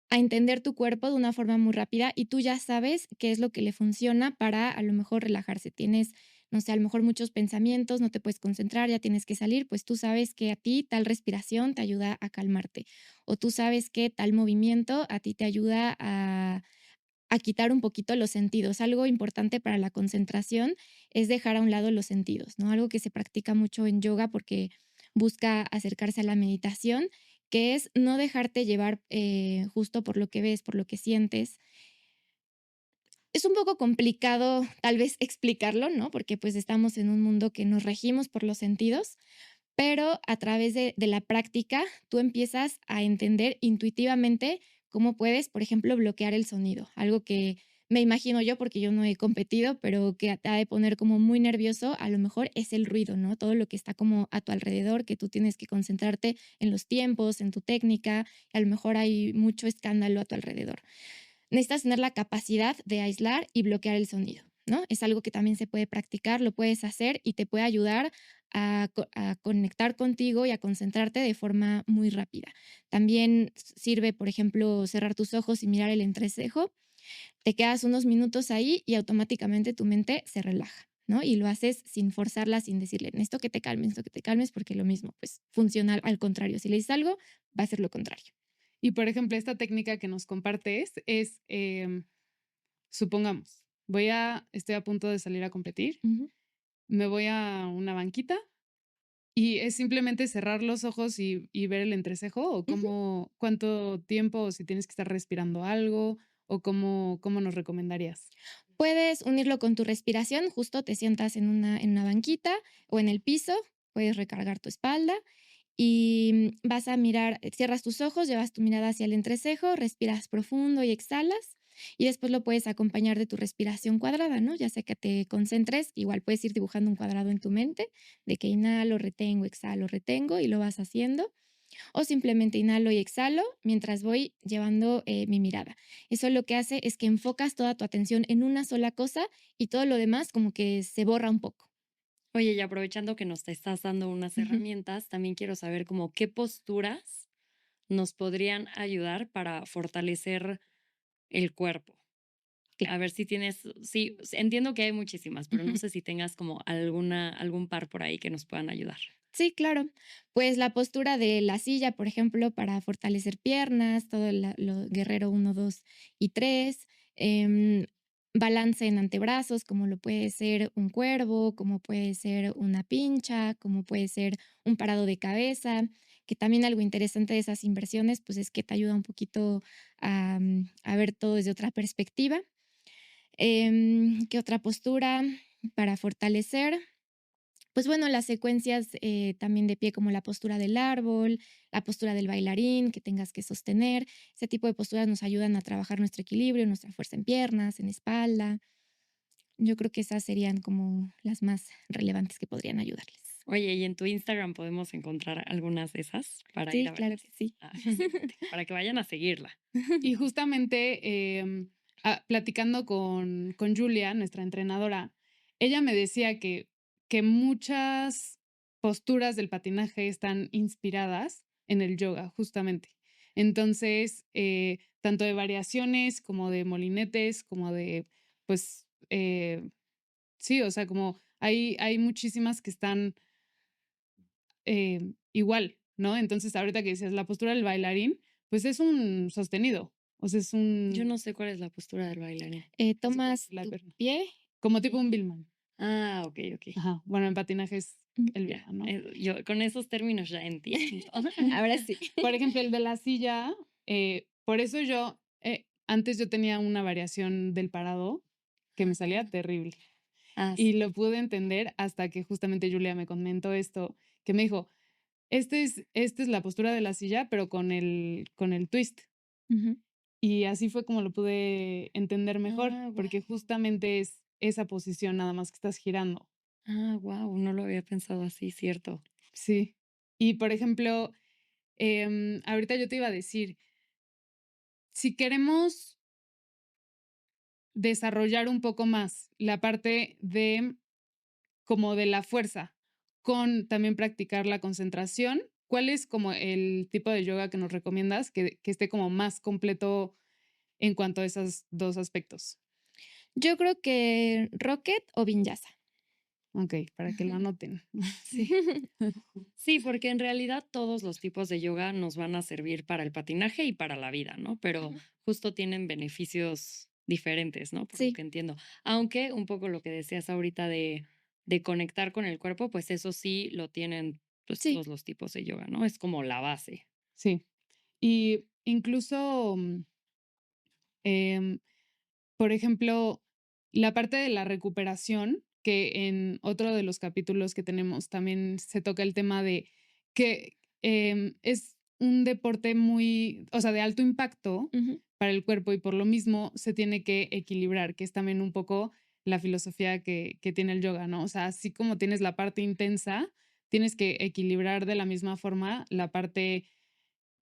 entender tu cuerpo de una forma muy rápida y tú ya sabes qué es lo que le funciona para a lo mejor relajarse. Tienes, no sé, a lo mejor muchos pensamientos, no te puedes concentrar, ya tienes que salir, pues tú sabes que a ti tal respiración te ayuda a calmarte o tú sabes que tal movimiento a ti te ayuda a quitar un poquito los sentidos. Algo importante para la concentración es dejar a un lado los sentidos, ¿no? Algo que se practica mucho en yoga porque busca acercarse a la meditación, que es no dejarte llevar justo por lo que ves, por lo que sientes. Es un poco complicado tal vez explicarlo, ¿no? Porque pues estamos en un mundo que nos regimos por los sentidos, pero a través de la práctica tú empiezas a entender intuitivamente cómo puedes, por ejemplo, bloquear el sonido, algo que me imagino yo, porque yo no he competido, pero que te ha de poner como muy nervioso, a lo mejor es el ruido, ¿no? Todo lo que está como a tu alrededor, que tú tienes que concentrarte en los tiempos, en tu técnica, y a lo mejor hay mucho escándalo a tu alrededor. Necesitas tener la capacidad de aislar y bloquear el sonido, ¿no? Es algo que también se puede practicar, lo puedes hacer y te puede ayudar a conectar contigo y a concentrarte de forma muy rápida. También sirve, por ejemplo, cerrar tus ojos y mirar el entrecejo. Te quedas unos minutos ahí y automáticamente tu mente se relaja, ¿no? Y lo haces sin forzarla, sin decirle, necesito que te calmes, porque lo mismo, pues funciona al contrario. Si le dices algo, va a ser lo contrario. Y por ejemplo, esta técnica que nos compartes es, supongamos, estoy a punto de salir a competir, Ujú. me voy a una banquita y es simplemente cerrar los ojos y ver el entrecejo o Ujú. cuánto tiempo, o si tienes que estar respirando algo o cómo nos recomendarías. Puedes unirlo con tu respiración, justo te sientas en una banquita o en el piso, puedes recargar tu espalda y vas a mirar, cierras tus ojos, llevas tu mirada hacia el entrecejo, respiras profundo y exhalas. Y después lo puedes acompañar de tu respiración cuadrada, ¿no? Ya sea que te concentres, igual puedes ir dibujando un cuadrado en tu mente, de que inhalo, retengo y lo vas haciendo o simplemente inhalo y exhalo mientras voy llevando mi mirada. Eso lo que hace es que enfocas toda tu atención en una sola cosa y todo lo demás como que se borra un poco. Oye, y aprovechando que nos te estás dando unas Ujú. herramientas, también quiero saber como qué posturas nos podrían ayudar para fortalecer el cuerpo. A ver si tienes, sí, entiendo que hay muchísimas, pero no Ujú. sé si tengas como algún par por ahí que nos puedan ayudar. Sí, claro. Pues la postura de la silla, por ejemplo, para fortalecer piernas, todo lo guerrero uno, 2 y 3. Balance en antebrazos, como lo puede ser un cuervo, como puede ser una pincha, como puede ser un parado de cabeza, que también algo interesante de esas inversiones, pues es que te ayuda un poquito a ver todo desde otra perspectiva. ¿Qué otra postura para fortalecer? Pues bueno, las secuencias también de pie, como la postura del árbol, la postura del bailarín que tengas que sostener. Ese tipo de posturas nos ayudan a trabajar nuestro equilibrio, nuestra fuerza en piernas, en espalda. Yo creo que esas serían como las más relevantes que podrían ayudarles. Oye, y en tu Instagram podemos encontrar algunas de esas para ir Sí, a claro verlas. que sí. Ah, excelente. Para que vayan a seguirla. Y justamente platicando con Julia, nuestra entrenadora, ella me decía que muchas posturas del patinaje están inspiradas en el yoga, justamente. Entonces, tanto de variaciones como de molinetes, como de, pues, sí, o sea, como hay muchísimas que están igual, ¿no? Entonces, ahorita que decías la postura del bailarín, pues es un sostenido, o sea, es Yo un no sé cuál es la postura del bailarín. así como Tomas la tu pierna, pie. como tipo un Billman. Ah, ok, ok. Ajá, bueno, en patinaje es Mm. el Ya. Billman, ¿no? Yo con esos términos ya entiendo. Ahora sí. Por ejemplo, el de la silla, por eso antes yo tenía una variación del parado que me salía terrible Ah, y sí. lo pude entender hasta que justamente Julia me comentó esto, que me dijo, esta es la postura de la silla, pero con el twist. Ujú. Y así fue como lo pude entender mejor, Ah, porque wow. justamente es esa posición nada más que estás girando. Ah, wow. No lo había pensado así, cierto. Sí. Y por ejemplo, ahorita yo te iba a decir, si queremos desarrollar un poco más la parte de como de la fuerza, con también practicar la concentración, ¿cuál es como el tipo de yoga que nos recomiendas que esté como más completo en cuanto a esos dos aspectos? Yo creo que Rocket o Vinyasa. Ok, para que lo anoten. Sí. Sí, porque en realidad todos los tipos de yoga nos van a servir para el patinaje y para la vida, ¿no? Pero justo tienen beneficios diferentes, ¿no? Por lo que Sí, entiendo. Aunque un poco lo que decías ahorita de conectar con el cuerpo, pues eso sí lo tienen pues sí. todos los tipos de yoga, ¿no? Es como la base. Sí. Y incluso, em, por ejemplo, la parte de la recuperación, que en otro de los capítulos que tenemos también se toca el tema de que es un deporte muy, o sea, de alto impacto Ujú. para el cuerpo y por lo mismo se tiene que equilibrar, que es también un poco la filosofía que tiene el yoga, ¿no? O sea, así como tienes la parte intensa, tienes que equilibrar de la misma forma la parte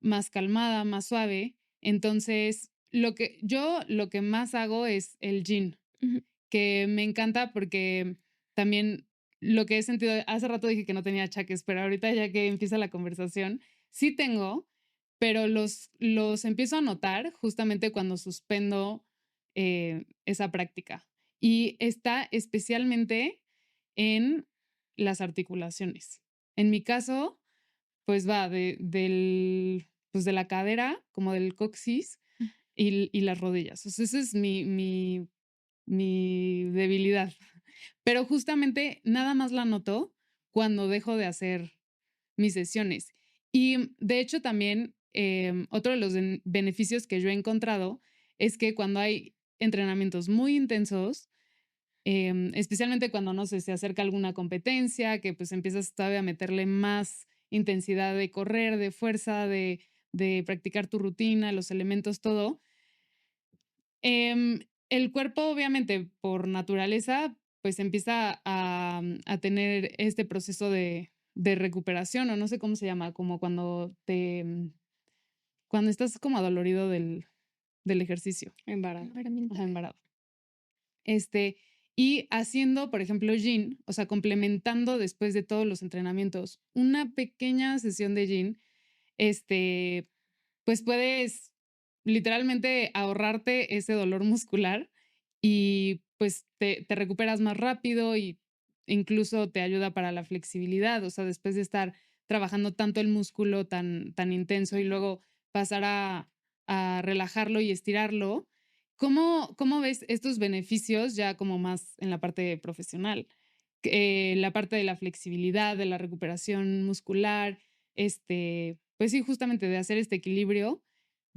más calmada, más suave. Entonces, lo que más hago es el yin, Ujú. que me encanta porque también lo que he sentido, hace rato dije que no tenía achaques, pero ahorita ya que empieza la conversación, sí tengo, pero los empiezo a notar justamente cuando suspendo esa práctica. Y está especialmente en las articulaciones. En mi caso, pues va pues de la cadera, como del coxis y las rodillas. O sea, esa es mi debilidad. Pero justamente nada más la noto cuando dejo de hacer mis sesiones. Y de hecho también otro de los beneficios que yo he encontrado es que cuando hay entrenamientos muy intensos, especialmente cuando, no sé, se acerca alguna competencia, que pues empiezas todavía a meterle más intensidad de correr, de fuerza, de practicar tu rutina, los elementos, todo. El cuerpo, obviamente, por naturaleza, pues empieza a tener este proceso de recuperación, o no sé cómo se llama, como cuando cuando estás como adolorido del ejercicio, Embarado. Claramente. ajá, embarado. Este, y haciendo, por ejemplo, yin, o sea, complementando después de todos los entrenamientos, una pequeña sesión de yin, este, pues puedes literalmente ahorrarte ese dolor muscular y pues te recuperas más rápido y incluso te ayuda para la flexibilidad, o sea, después de estar trabajando tanto el músculo tan intenso y luego pasar a relajarlo y estirarlo. ¿Cómo ves estos beneficios ya como más en la parte profesional? La parte de la flexibilidad, de la recuperación muscular, pues sí, justamente de hacer este equilibrio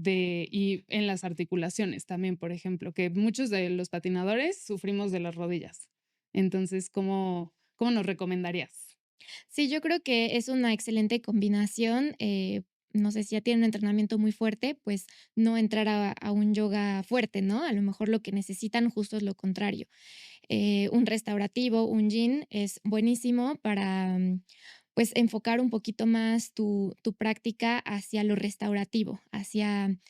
y en las articulaciones también, por ejemplo, que muchos de los patinadores sufrimos de las rodillas. Entonces, ¿cómo nos recomendarías? Sí, yo creo que es una excelente combinación. No sé si ya tienen un entrenamiento muy fuerte, pues no entrar a un yoga fuerte, ¿no? A lo mejor lo que necesitan justo es lo contrario. Un restaurativo, un yin es buenísimo para, pues, enfocar un poquito más tu práctica hacia lo restaurativo, hacia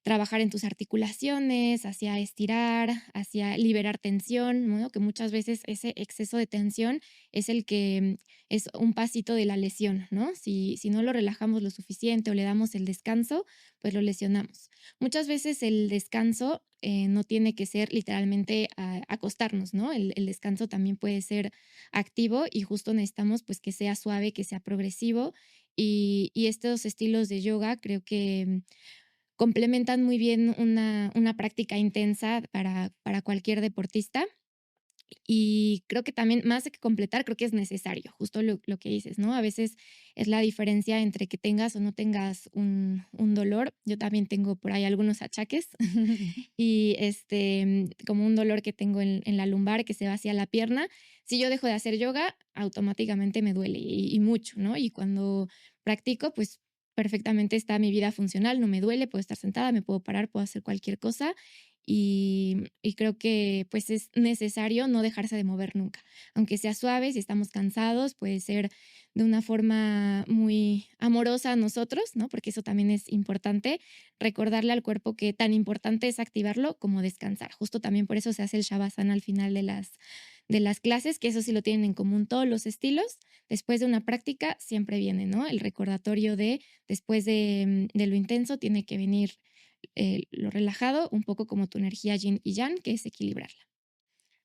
trabajar en tus articulaciones, hacia estirar, hacia liberar tensión, ¿no? Que muchas veces ese exceso de tensión es el que es un pasito de la lesión, ¿no? Si no lo relajamos lo suficiente o le damos el descanso, pues lo lesionamos. Muchas veces el descanso no tiene que ser literalmente acostarnos, ¿no? El descanso también puede ser activo y justo necesitamos pues que sea suave, que sea progresivo y estos estilos de yoga creo que complementan muy bien una práctica intensa para cualquier deportista. Y creo que también, más de que completar, creo que es necesario, justo lo que dices, ¿no? A veces es la diferencia entre que tengas o no tengas un dolor. Yo también tengo por ahí algunos achaques y como un dolor que tengo en la lumbar que se va hacia la pierna. Si yo dejo de hacer yoga, automáticamente me duele y mucho, ¿no? Y cuando practico, pues perfectamente está mi vida funcional, no me duele, puedo estar sentada, me puedo parar, puedo hacer cualquier cosa y creo que pues es necesario no dejarse de mover nunca, aunque sea suave, si estamos cansados, puede ser de una forma muy amorosa a nosotros, ¿no? Porque eso también es importante, recordarle al cuerpo que tan importante es activarlo como descansar. Justo también por eso se hace el Shavasana al final de las clases, que eso sí lo tienen en común todos los estilos. Después de una práctica siempre viene, ¿no? El recordatorio de después de lo intenso tiene que venir lo relajado, un poco como tu energía yin y yang, que es equilibrarla.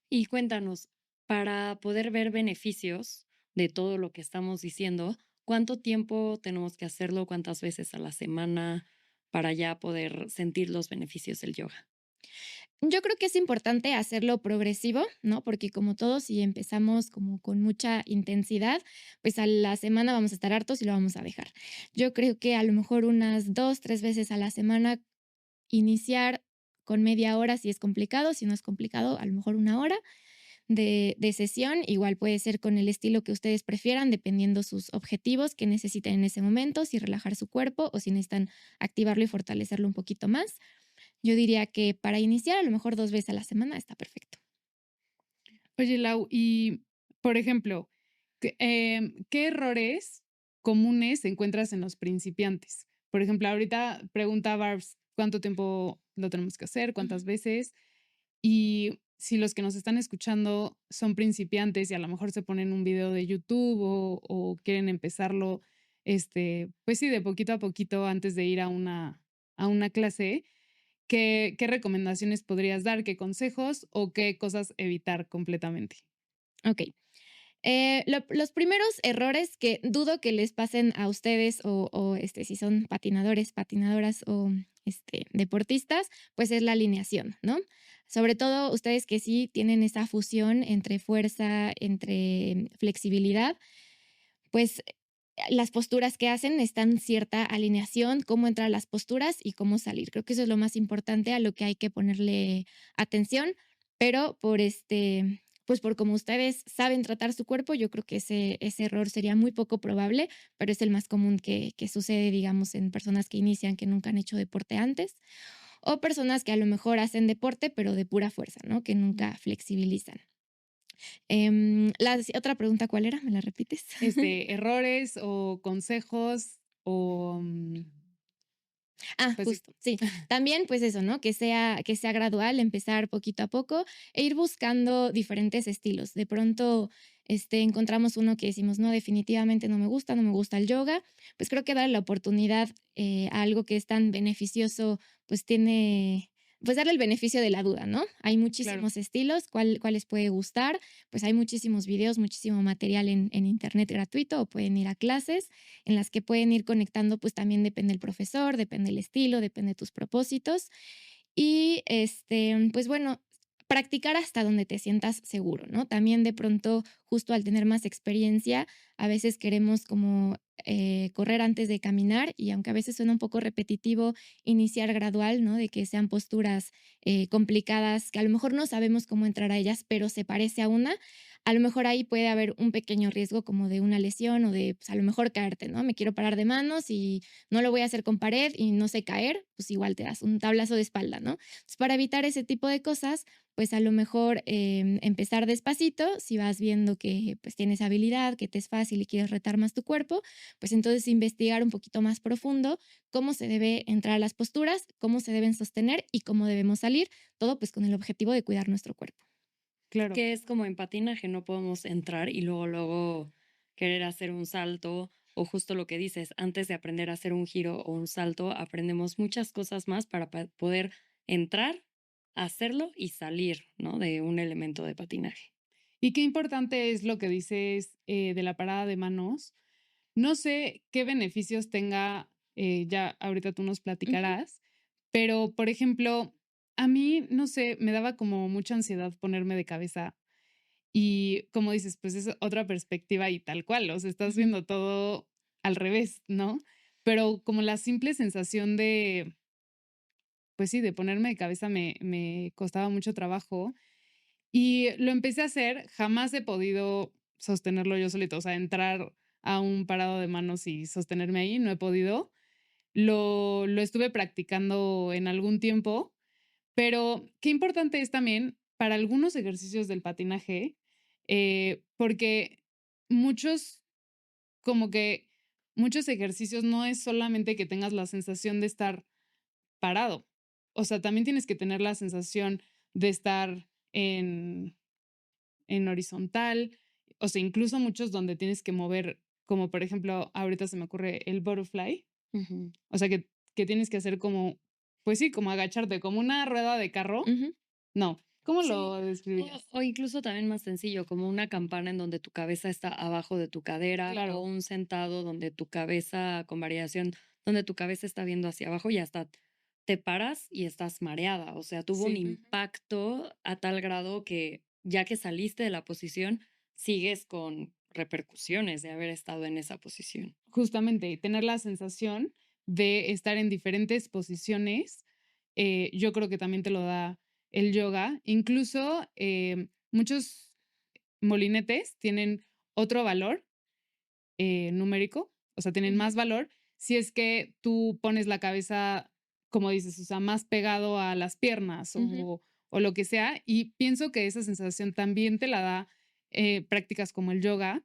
Y cuéntanos, para poder ver beneficios de todo lo que estamos diciendo, ¿cuánto tiempo tenemos que hacerlo? ¿Cuántas veces a la semana para ya poder sentir los beneficios del yoga? Yo creo que es importante hacerlo progresivo, ¿no? Porque como todos, si empezamos como con mucha intensidad, pues a la semana vamos a estar hartos y lo vamos a dejar. Yo creo que a lo mejor unas 2, 3 veces a la semana iniciar con media hora si es complicado, si no es complicado, a lo mejor una hora de sesión. Igual puede ser con el estilo que ustedes prefieran, dependiendo sus objetivos que necesiten en ese momento, si relajar su cuerpo o si necesitan activarlo y fortalecerlo un poquito más. Yo diría que para iniciar, a lo mejor 2 veces a la semana está perfecto. Oye, Lau, y por ejemplo, ¿qué errores comunes encuentras en los principiantes? Por ejemplo, ahorita pregunta Barbs, ¿cuánto tiempo lo tenemos que hacer? Ujú. ¿Cuántas veces? Y si los que nos están escuchando son principiantes y a lo mejor se ponen un video de YouTube o quieren empezarlo, pues sí, de poquito a poquito antes de ir a una clase, ¿qué recomendaciones podrías dar? ¿Qué consejos o qué cosas evitar completamente? Ok. Los primeros errores que dudo que les pasen a ustedes o si son patinadores, patinadoras o deportistas, pues es la alineación, ¿no? Sobre todo ustedes que sí tienen esa fusión entre fuerza, entre flexibilidad, pues las posturas que hacen están cierta alineación, cómo entrar a las posturas y cómo salir. Creo que eso es lo más importante a lo que hay que ponerle atención, pero pues por como ustedes saben tratar su cuerpo, yo creo que ese error sería muy poco probable, pero es el más común que sucede, digamos, en personas que inician, que nunca han hecho deporte antes, o personas que a lo mejor hacen deporte, pero de pura fuerza, ¿no? Que nunca flexibilizan. La otra pregunta, ¿cuál era? ¿Me la repites? Errores o consejos o, pues sí. Justo, sí. También, pues eso, ¿no? Que sea gradual, empezar poquito a poco e ir buscando diferentes estilos. De pronto, encontramos uno que decimos, no, definitivamente no me gusta el yoga. Pues creo que darle la oportunidad a algo que es tan beneficioso, pues pues darle el beneficio de la duda, ¿no? Hay Claro. muchísimos estilos, ¿cuál les puede gustar? Pues hay muchísimos videos, muchísimo material en internet gratuito o pueden ir a clases en las que pueden ir conectando, pues también depende del profesor, depende del estilo, depende de tus propósitos. Y pues bueno, practicar hasta donde te sientas seguro, ¿no? También de pronto, justo al tener más experiencia, a veces queremos como correr antes de caminar y aunque a veces suena un poco repetitivo, iniciar gradual, ¿no? De que sean posturas complicadas, que a lo mejor no sabemos cómo entrar a ellas, pero se parece a una. A lo mejor ahí puede haber un pequeño riesgo como de una lesión o de, pues a lo mejor caerte, ¿no? Me quiero parar de manos y no lo voy a hacer con pared y no sé caer, pues igual te das un tablazo de espalda, ¿no? Entonces, para evitar ese tipo de cosas, pues a lo mejor empezar despacito, si vas viendo que pues tienes habilidad, que te es fácil y quieres retar más tu cuerpo, pues entonces investigar un poquito más profundo cómo se debe entrar a las posturas, cómo se deben sostener y cómo debemos salir, todo pues con el objetivo de cuidar nuestro cuerpo. Claro. Que es como en patinaje, no podemos entrar y luego querer hacer un salto o justo lo que dices, antes de aprender a hacer un giro o un salto, aprendemos muchas cosas más para poder entrar, hacerlo y salir, ¿no? De un elemento de patinaje. Y qué importante es lo que dices de la parada de manos. No sé qué beneficios tenga, ya ahorita tú nos Ujú. platicarás, pero por ejemplo, a mí, no sé, me daba como mucha ansiedad ponerme de cabeza y como dices, pues es otra perspectiva y tal cual, o sea, estás Ujú. viendo todo al revés, ¿no? Pero como la simple sensación de, pues sí, de ponerme de cabeza me costaba mucho trabajo y lo empecé a hacer, jamás he podido sostenerlo yo solito, o sea, entrar a un parado de manos y sostenerme ahí, no he podido, lo estuve practicando en algún tiempo, pero qué importante es también para algunos ejercicios del patinaje, porque muchos, como que muchos ejercicios no es solamente que tengas la sensación de estar parado. O sea, también tienes que tener la sensación de estar en horizontal, o sea, incluso muchos donde tienes que mover, como por ejemplo, ahorita se me ocurre el butterfly, Ujú. o sea, que tienes que hacer como, pues sí, como agacharte, como una rueda de carro. Ujú. No, ¿cómo Sí, lo describirías? o incluso también más sencillo, como una campana en donde tu cabeza está abajo de tu cadera, o Claro, un sentado donde tu cabeza, con variación, donde tu cabeza está viendo hacia abajo y hasta te paras y estás mareada. O sea, tuvo un sí, Ujú. impacto a tal grado que ya que saliste de la posición, sigues con repercusiones de haber estado en esa posición. justamente tener la sensación de estar en diferentes posiciones, yo creo que también te lo da el yoga. Incluso muchos molinetes tienen otro valor numérico, o sea, tienen Ujú. más valor si es que tú pones la cabeza, como dices, o sea, más pegado a las piernas Ujú. o lo que sea. Y pienso que esa sensación también te la da prácticas como el yoga.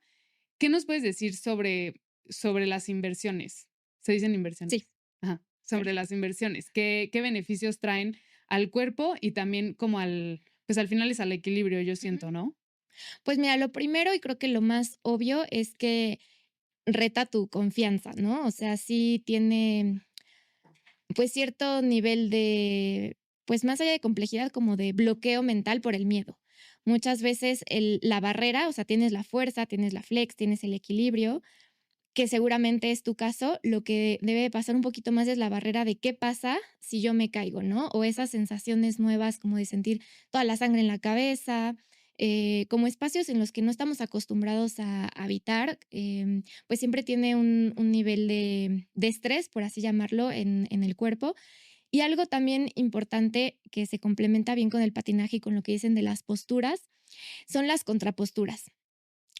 ¿Qué nos puedes decir sobre las inversiones? Se dicen Sí, inversiones. Ajá, sobre las perfecto. inversiones. ¿Qué beneficios traen al cuerpo y también como pues al final es al equilibrio, yo Ujú. siento, ¿no? Pues mira, lo primero y creo que lo más obvio es que reta tu confianza, ¿no? O sea, sí tiene, pues, cierto nivel de, pues, más allá de complejidad, como de bloqueo mental por el miedo. Muchas veces la barrera, o sea, tienes la fuerza, tienes la flex, tienes el equilibrio, que seguramente es tu caso, lo que debe de pasar un poquito más es la barrera de qué pasa si yo me caigo, ¿no? O esas sensaciones nuevas como de sentir toda la sangre en la cabeza, como espacios en los que no estamos acostumbrados a habitar, pues siempre tiene un nivel de estrés, por así llamarlo, en el cuerpo. Y algo también importante que se complementa bien con el patinaje y con lo que dicen de las posturas, son las contraposturas.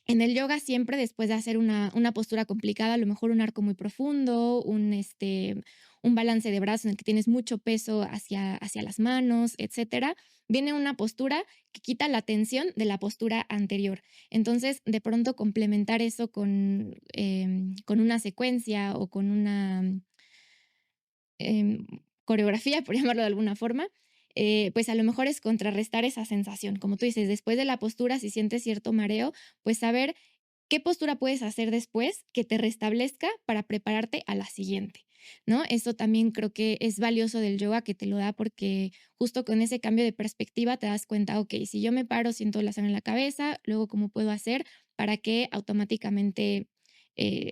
En el yoga siempre después de hacer una postura complicada, a lo mejor un arco muy profundo, un balance de brazos en el que tienes mucho peso hacia las manos, etcétera, viene una postura que quita la tensión de la postura anterior. Entonces, de pronto complementar eso con una secuencia o con una coreografía, por llamarlo de alguna forma, pues a lo mejor es contrarrestar esa sensación. Como tú dices, después de la postura, si sientes cierto mareo, pues saber qué postura puedes hacer después que te restablezca para prepararte a la siguiente, ¿no? Eso también creo que es valioso del yoga que te lo da porque justo con ese cambio de perspectiva te das cuenta, ok, si yo me paro, siento la sangre en la cabeza, luego cómo puedo hacer para que automáticamente eh,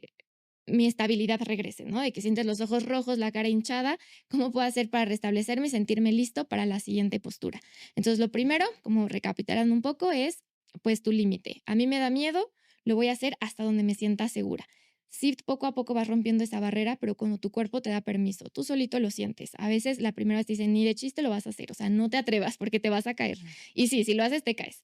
mi estabilidad regrese, ¿no? De que sientes los ojos rojos, la cara hinchada, ¿cómo puedo hacer para restablecerme y sentirme listo para la siguiente postura? Entonces, lo primero, como recapitulando un poco, es pues tu límite. A mí me da miedo, lo voy a hacer hasta donde me sienta segura. Sí, poco a poco vas rompiendo esa barrera, pero cuando tu cuerpo te da permiso, tú solito lo sientes. A veces la primera vez te dicen, ni de chiste lo vas a hacer, o sea, no te atrevas porque te vas a caer. Y sí, si lo haces, te caes.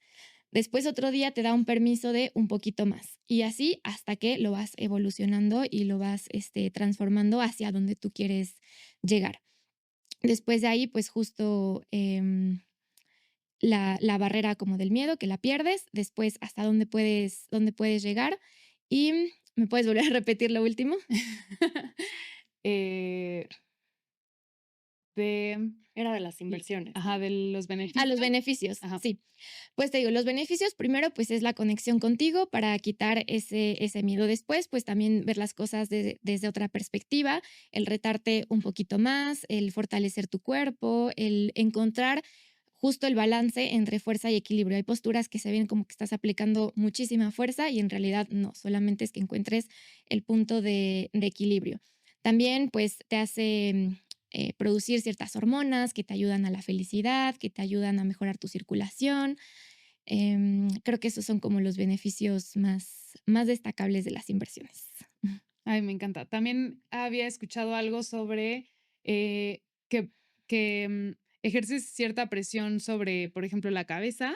Después otro día te da un permiso de un poquito más y así hasta que lo vas evolucionando y lo vas transformando hacia donde tú quieres llegar. Después de ahí, pues justo la barrera como del miedo, que la pierdes, después hasta dónde puedes llegar y me puedes volver a repetir lo último. Eh, de, Era de las inversiones, ajá, ¿no? de los A los beneficios. beneficios, Ajá. sí. Pues te digo, los beneficios primero, pues es la conexión contigo para quitar ese miedo. Después, pues también ver las cosas desde otra perspectiva, el retarte un poquito más, el fortalecer tu cuerpo, el encontrar justo el balance entre fuerza y equilibrio. Hay posturas que se ven como que estás aplicando muchísima fuerza y en realidad no, solamente es que encuentres el punto de equilibrio. También, pues te hace producir ciertas hormonas que te ayudan a la felicidad, que te ayudan a mejorar tu circulación. Creo que esos son como los beneficios más destacables de las inversiones. Ay, me encanta. También había escuchado algo sobre eh, que ejerces cierta presión sobre, por ejemplo, la cabeza,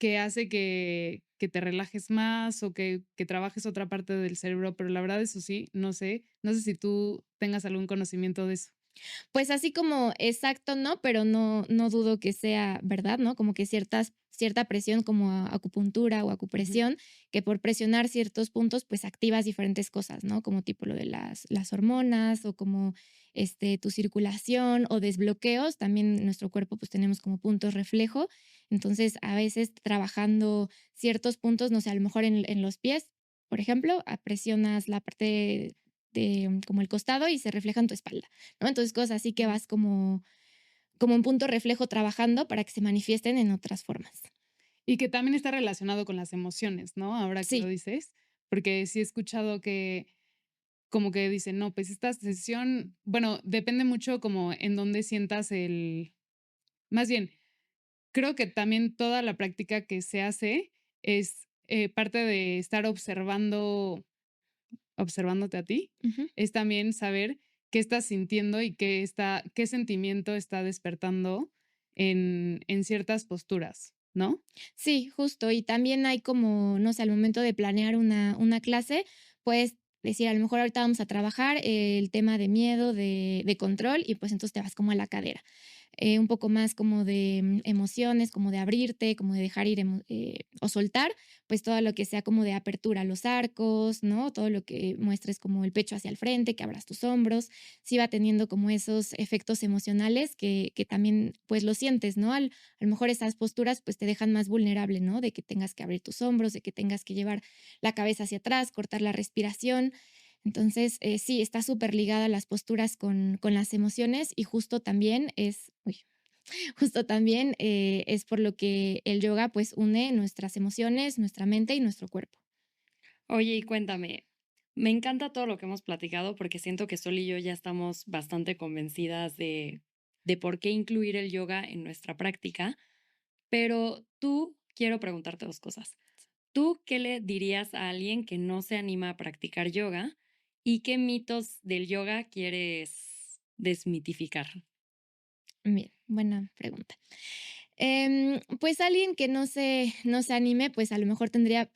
que hace que te relajes más o que trabajes otra parte del cerebro, pero la verdad eso sí, no sé si tú tengas algún conocimiento de eso. Pues así como exacto, no, pero no dudo que sea verdad, ¿no? Como que cierta presión como acupuntura o Ujú. acupresión, que por presionar ciertos puntos, pues activas diferentes cosas, ¿no? Como tipo lo de las hormonas o como tu circulación o desbloqueos. También en nuestro cuerpo pues tenemos como puntos reflejo. Entonces, a veces trabajando ciertos puntos, no sé, a lo mejor en los pies, por ejemplo, presionas la parte de como el costado y se refleja en tu espalda, ¿no? Entonces, cosas así que Mm. vas como en punto reflejo trabajando para que se manifiesten en otras formas. Y que también está relacionado con las emociones, ¿no? Ahora que lo Sí, dices, porque sí he escuchado que como que dicen, no, pues esta sesión, bueno, depende mucho como en dónde sientas más bien, creo que también toda la práctica que se hace es parte de estar observándote a ti, ujú. es también saber qué estás sintiendo y qué sentimiento está despertando en ciertas posturas, ¿no? Sí, justo. Y también hay como, no sé, al momento de planear una clase, puedes decir, a lo mejor ahorita vamos a trabajar el tema de miedo, de control, y pues entonces te vas como a la cadera. Un poco más como de emociones, como de abrirte, como de dejar ir o soltar, pues todo lo que sea como de apertura a los arcos, ¿no? Todo lo que muestres como el pecho hacia el frente, que abras tus hombros, sí va teniendo como esos efectos emocionales que también pues lo sientes, ¿no? A lo mejor esas posturas pues te dejan más vulnerable, ¿no? De que tengas que abrir tus hombros, de que tengas que llevar la cabeza hacia atrás, cortar la respiración. Entonces, sí, está súper ligada las posturas con las emociones y justo también justo también es por lo que el yoga pues une nuestras emociones, nuestra mente y nuestro cuerpo. Oye, y cuéntame, me encanta todo lo que hemos platicado porque siento que Sol y yo ya estamos bastante convencidas de por qué incluir el yoga en nuestra práctica, pero tú quiero preguntarte dos cosas. ¿Tú qué le dirías a alguien que no se anima a practicar yoga y qué mitos del yoga quieres desmitificar? Bien, buena pregunta. Pues alguien que no se anime, pues a lo mejor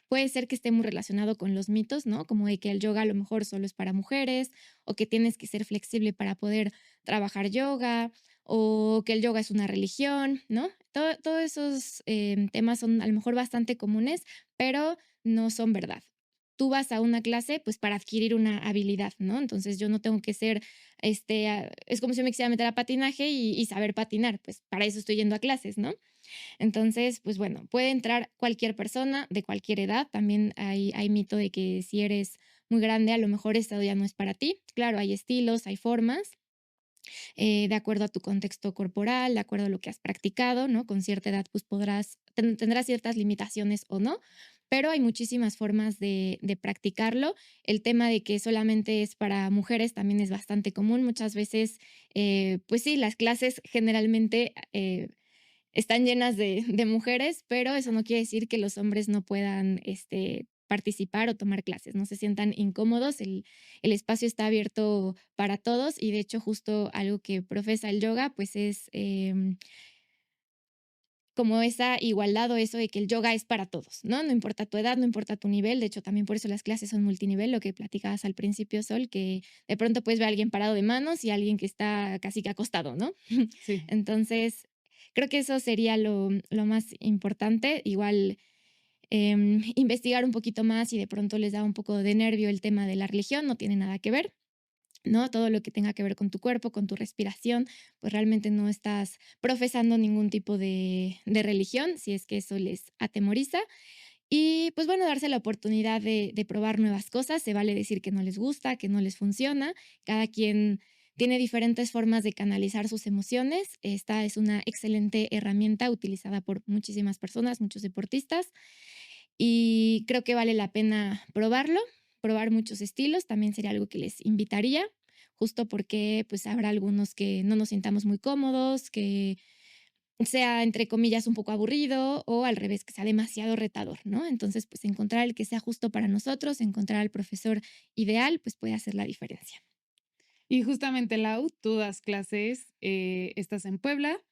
puede ser que esté muy relacionado con los mitos, ¿no? Como de que el yoga a lo mejor solo es para mujeres, o que tienes que ser flexible para poder trabajar yoga, o que el yoga es una religión, ¿no? Todos esos temas son a lo mejor bastante comunes, pero no son verdad. Tú vas a una clase, pues para adquirir una habilidad, ¿no? Entonces yo no tengo que ser es como si yo me quisiera meter a patinaje y saber patinar, pues para eso estoy yendo a clases, ¿no? Entonces, pues bueno, puede entrar cualquier persona de cualquier edad. También hay mito de que si eres muy grande, a lo mejor esto ya no es para ti. Claro, hay estilos, hay formas, de acuerdo a tu contexto corporal, de acuerdo a lo que has practicado, ¿no? Con cierta edad, pues tendrás ciertas limitaciones o no, pero hay muchísimas formas de practicarlo. El tema de que solamente es para mujeres también es bastante común. Muchas veces, pues sí, las clases generalmente están llenas de mujeres, pero eso no quiere decir que los hombres no puedan participar o tomar clases, no se sientan incómodos, el espacio está abierto para todos y de hecho justo algo que profesa el yoga pues es como esa igualdad o eso de que el yoga es para todos, ¿no? No importa tu edad, no importa tu nivel, de hecho también por eso las clases son multinivel, lo que platicabas al principio, Sol, que de pronto puedes ver a alguien parado de manos y a alguien que está casi que acostado, ¿no? Sí. Entonces, creo que eso sería lo más importante, igual investigar un poquito más y de pronto les da un poco de nervio el tema de la religión, no tiene nada que ver, ¿no? Todo lo que tenga que ver con tu cuerpo, con tu respiración, pues realmente no estás profesando ningún tipo de religión, si es que eso les atemoriza. Y pues bueno, darse la oportunidad de probar nuevas cosas, se vale decir que no les gusta, que no les funciona, cada quien tiene diferentes formas de canalizar sus emociones. Esta es una excelente herramienta utilizada por muchísimas personas, muchos deportistas, y creo que vale la pena probarlo, probar muchos estilos, también sería algo que les invitaría, justo porque pues habrá algunos que no nos sintamos muy cómodos, que sea entre comillas un poco aburrido o al revés, que sea demasiado retador, ¿no? Entonces, pues encontrar el que sea justo para nosotros, encontrar al profesor ideal, pues puede hacer la diferencia. Y justamente, Lau, tú das clases, estás en Puebla,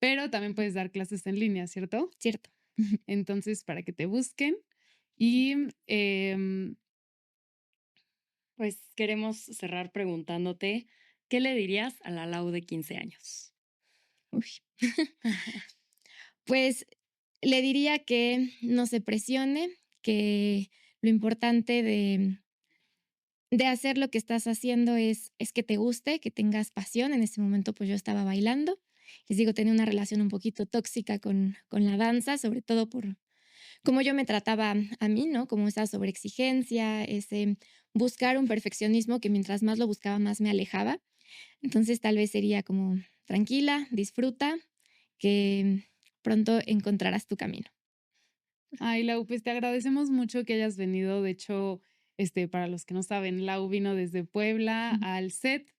pero también puedes dar clases en línea, ¿cierto? ¿Cierto? Entonces, para que te busquen. Y Pues queremos cerrar preguntándote, ¿qué le dirías a la Lau de 15 años? Uy. Pues le diría que no se presione, que lo importante de hacer lo que estás haciendo es que te guste, que tengas pasión. En ese momento, pues yo estaba bailando. Les digo, tenía una relación un poquito tóxica con la danza, sobre todo por cómo yo me trataba a mí, ¿no? Como esa sobreexigencia, ese buscar un perfeccionismo que mientras más lo buscaba, más me alejaba. Entonces, tal vez sería como tranquila, disfruta, que pronto encontrarás tu camino. Ay, Lau, pues te agradecemos mucho que hayas venido. De hecho, para los que no saben, Lau vino desde Puebla Ujú. al set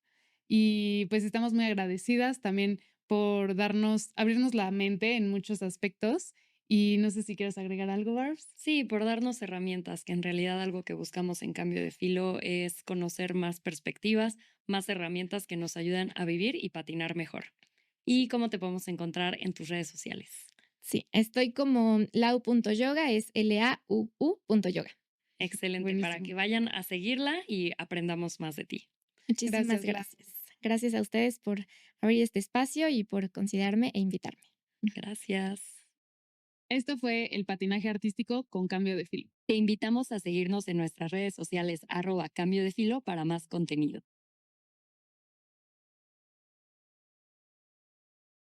y pues estamos muy agradecidas también por abrirnos la mente en muchos aspectos. Y no sé si quieres agregar algo, Barbs. Sí, por darnos herramientas, que en realidad algo que buscamos en Cambio de Filo es conocer más perspectivas, más herramientas que nos ayudan a vivir y patinar mejor. ¿Y cómo te podemos encontrar en tus redes sociales? Sí, estoy como lau.yoga, es LAUU.yoga. Excelente, para Buenísimo. que vayan a seguirla y aprendamos más de ti. Muchísimas Gracias, Lau. gracias. Gracias a ustedes por abrir este espacio y por considerarme e invitarme. Gracias. Esto fue el patinaje artístico con Cambio de Filo. Te invitamos a seguirnos en nuestras redes sociales @Cambio de Filo para más contenido.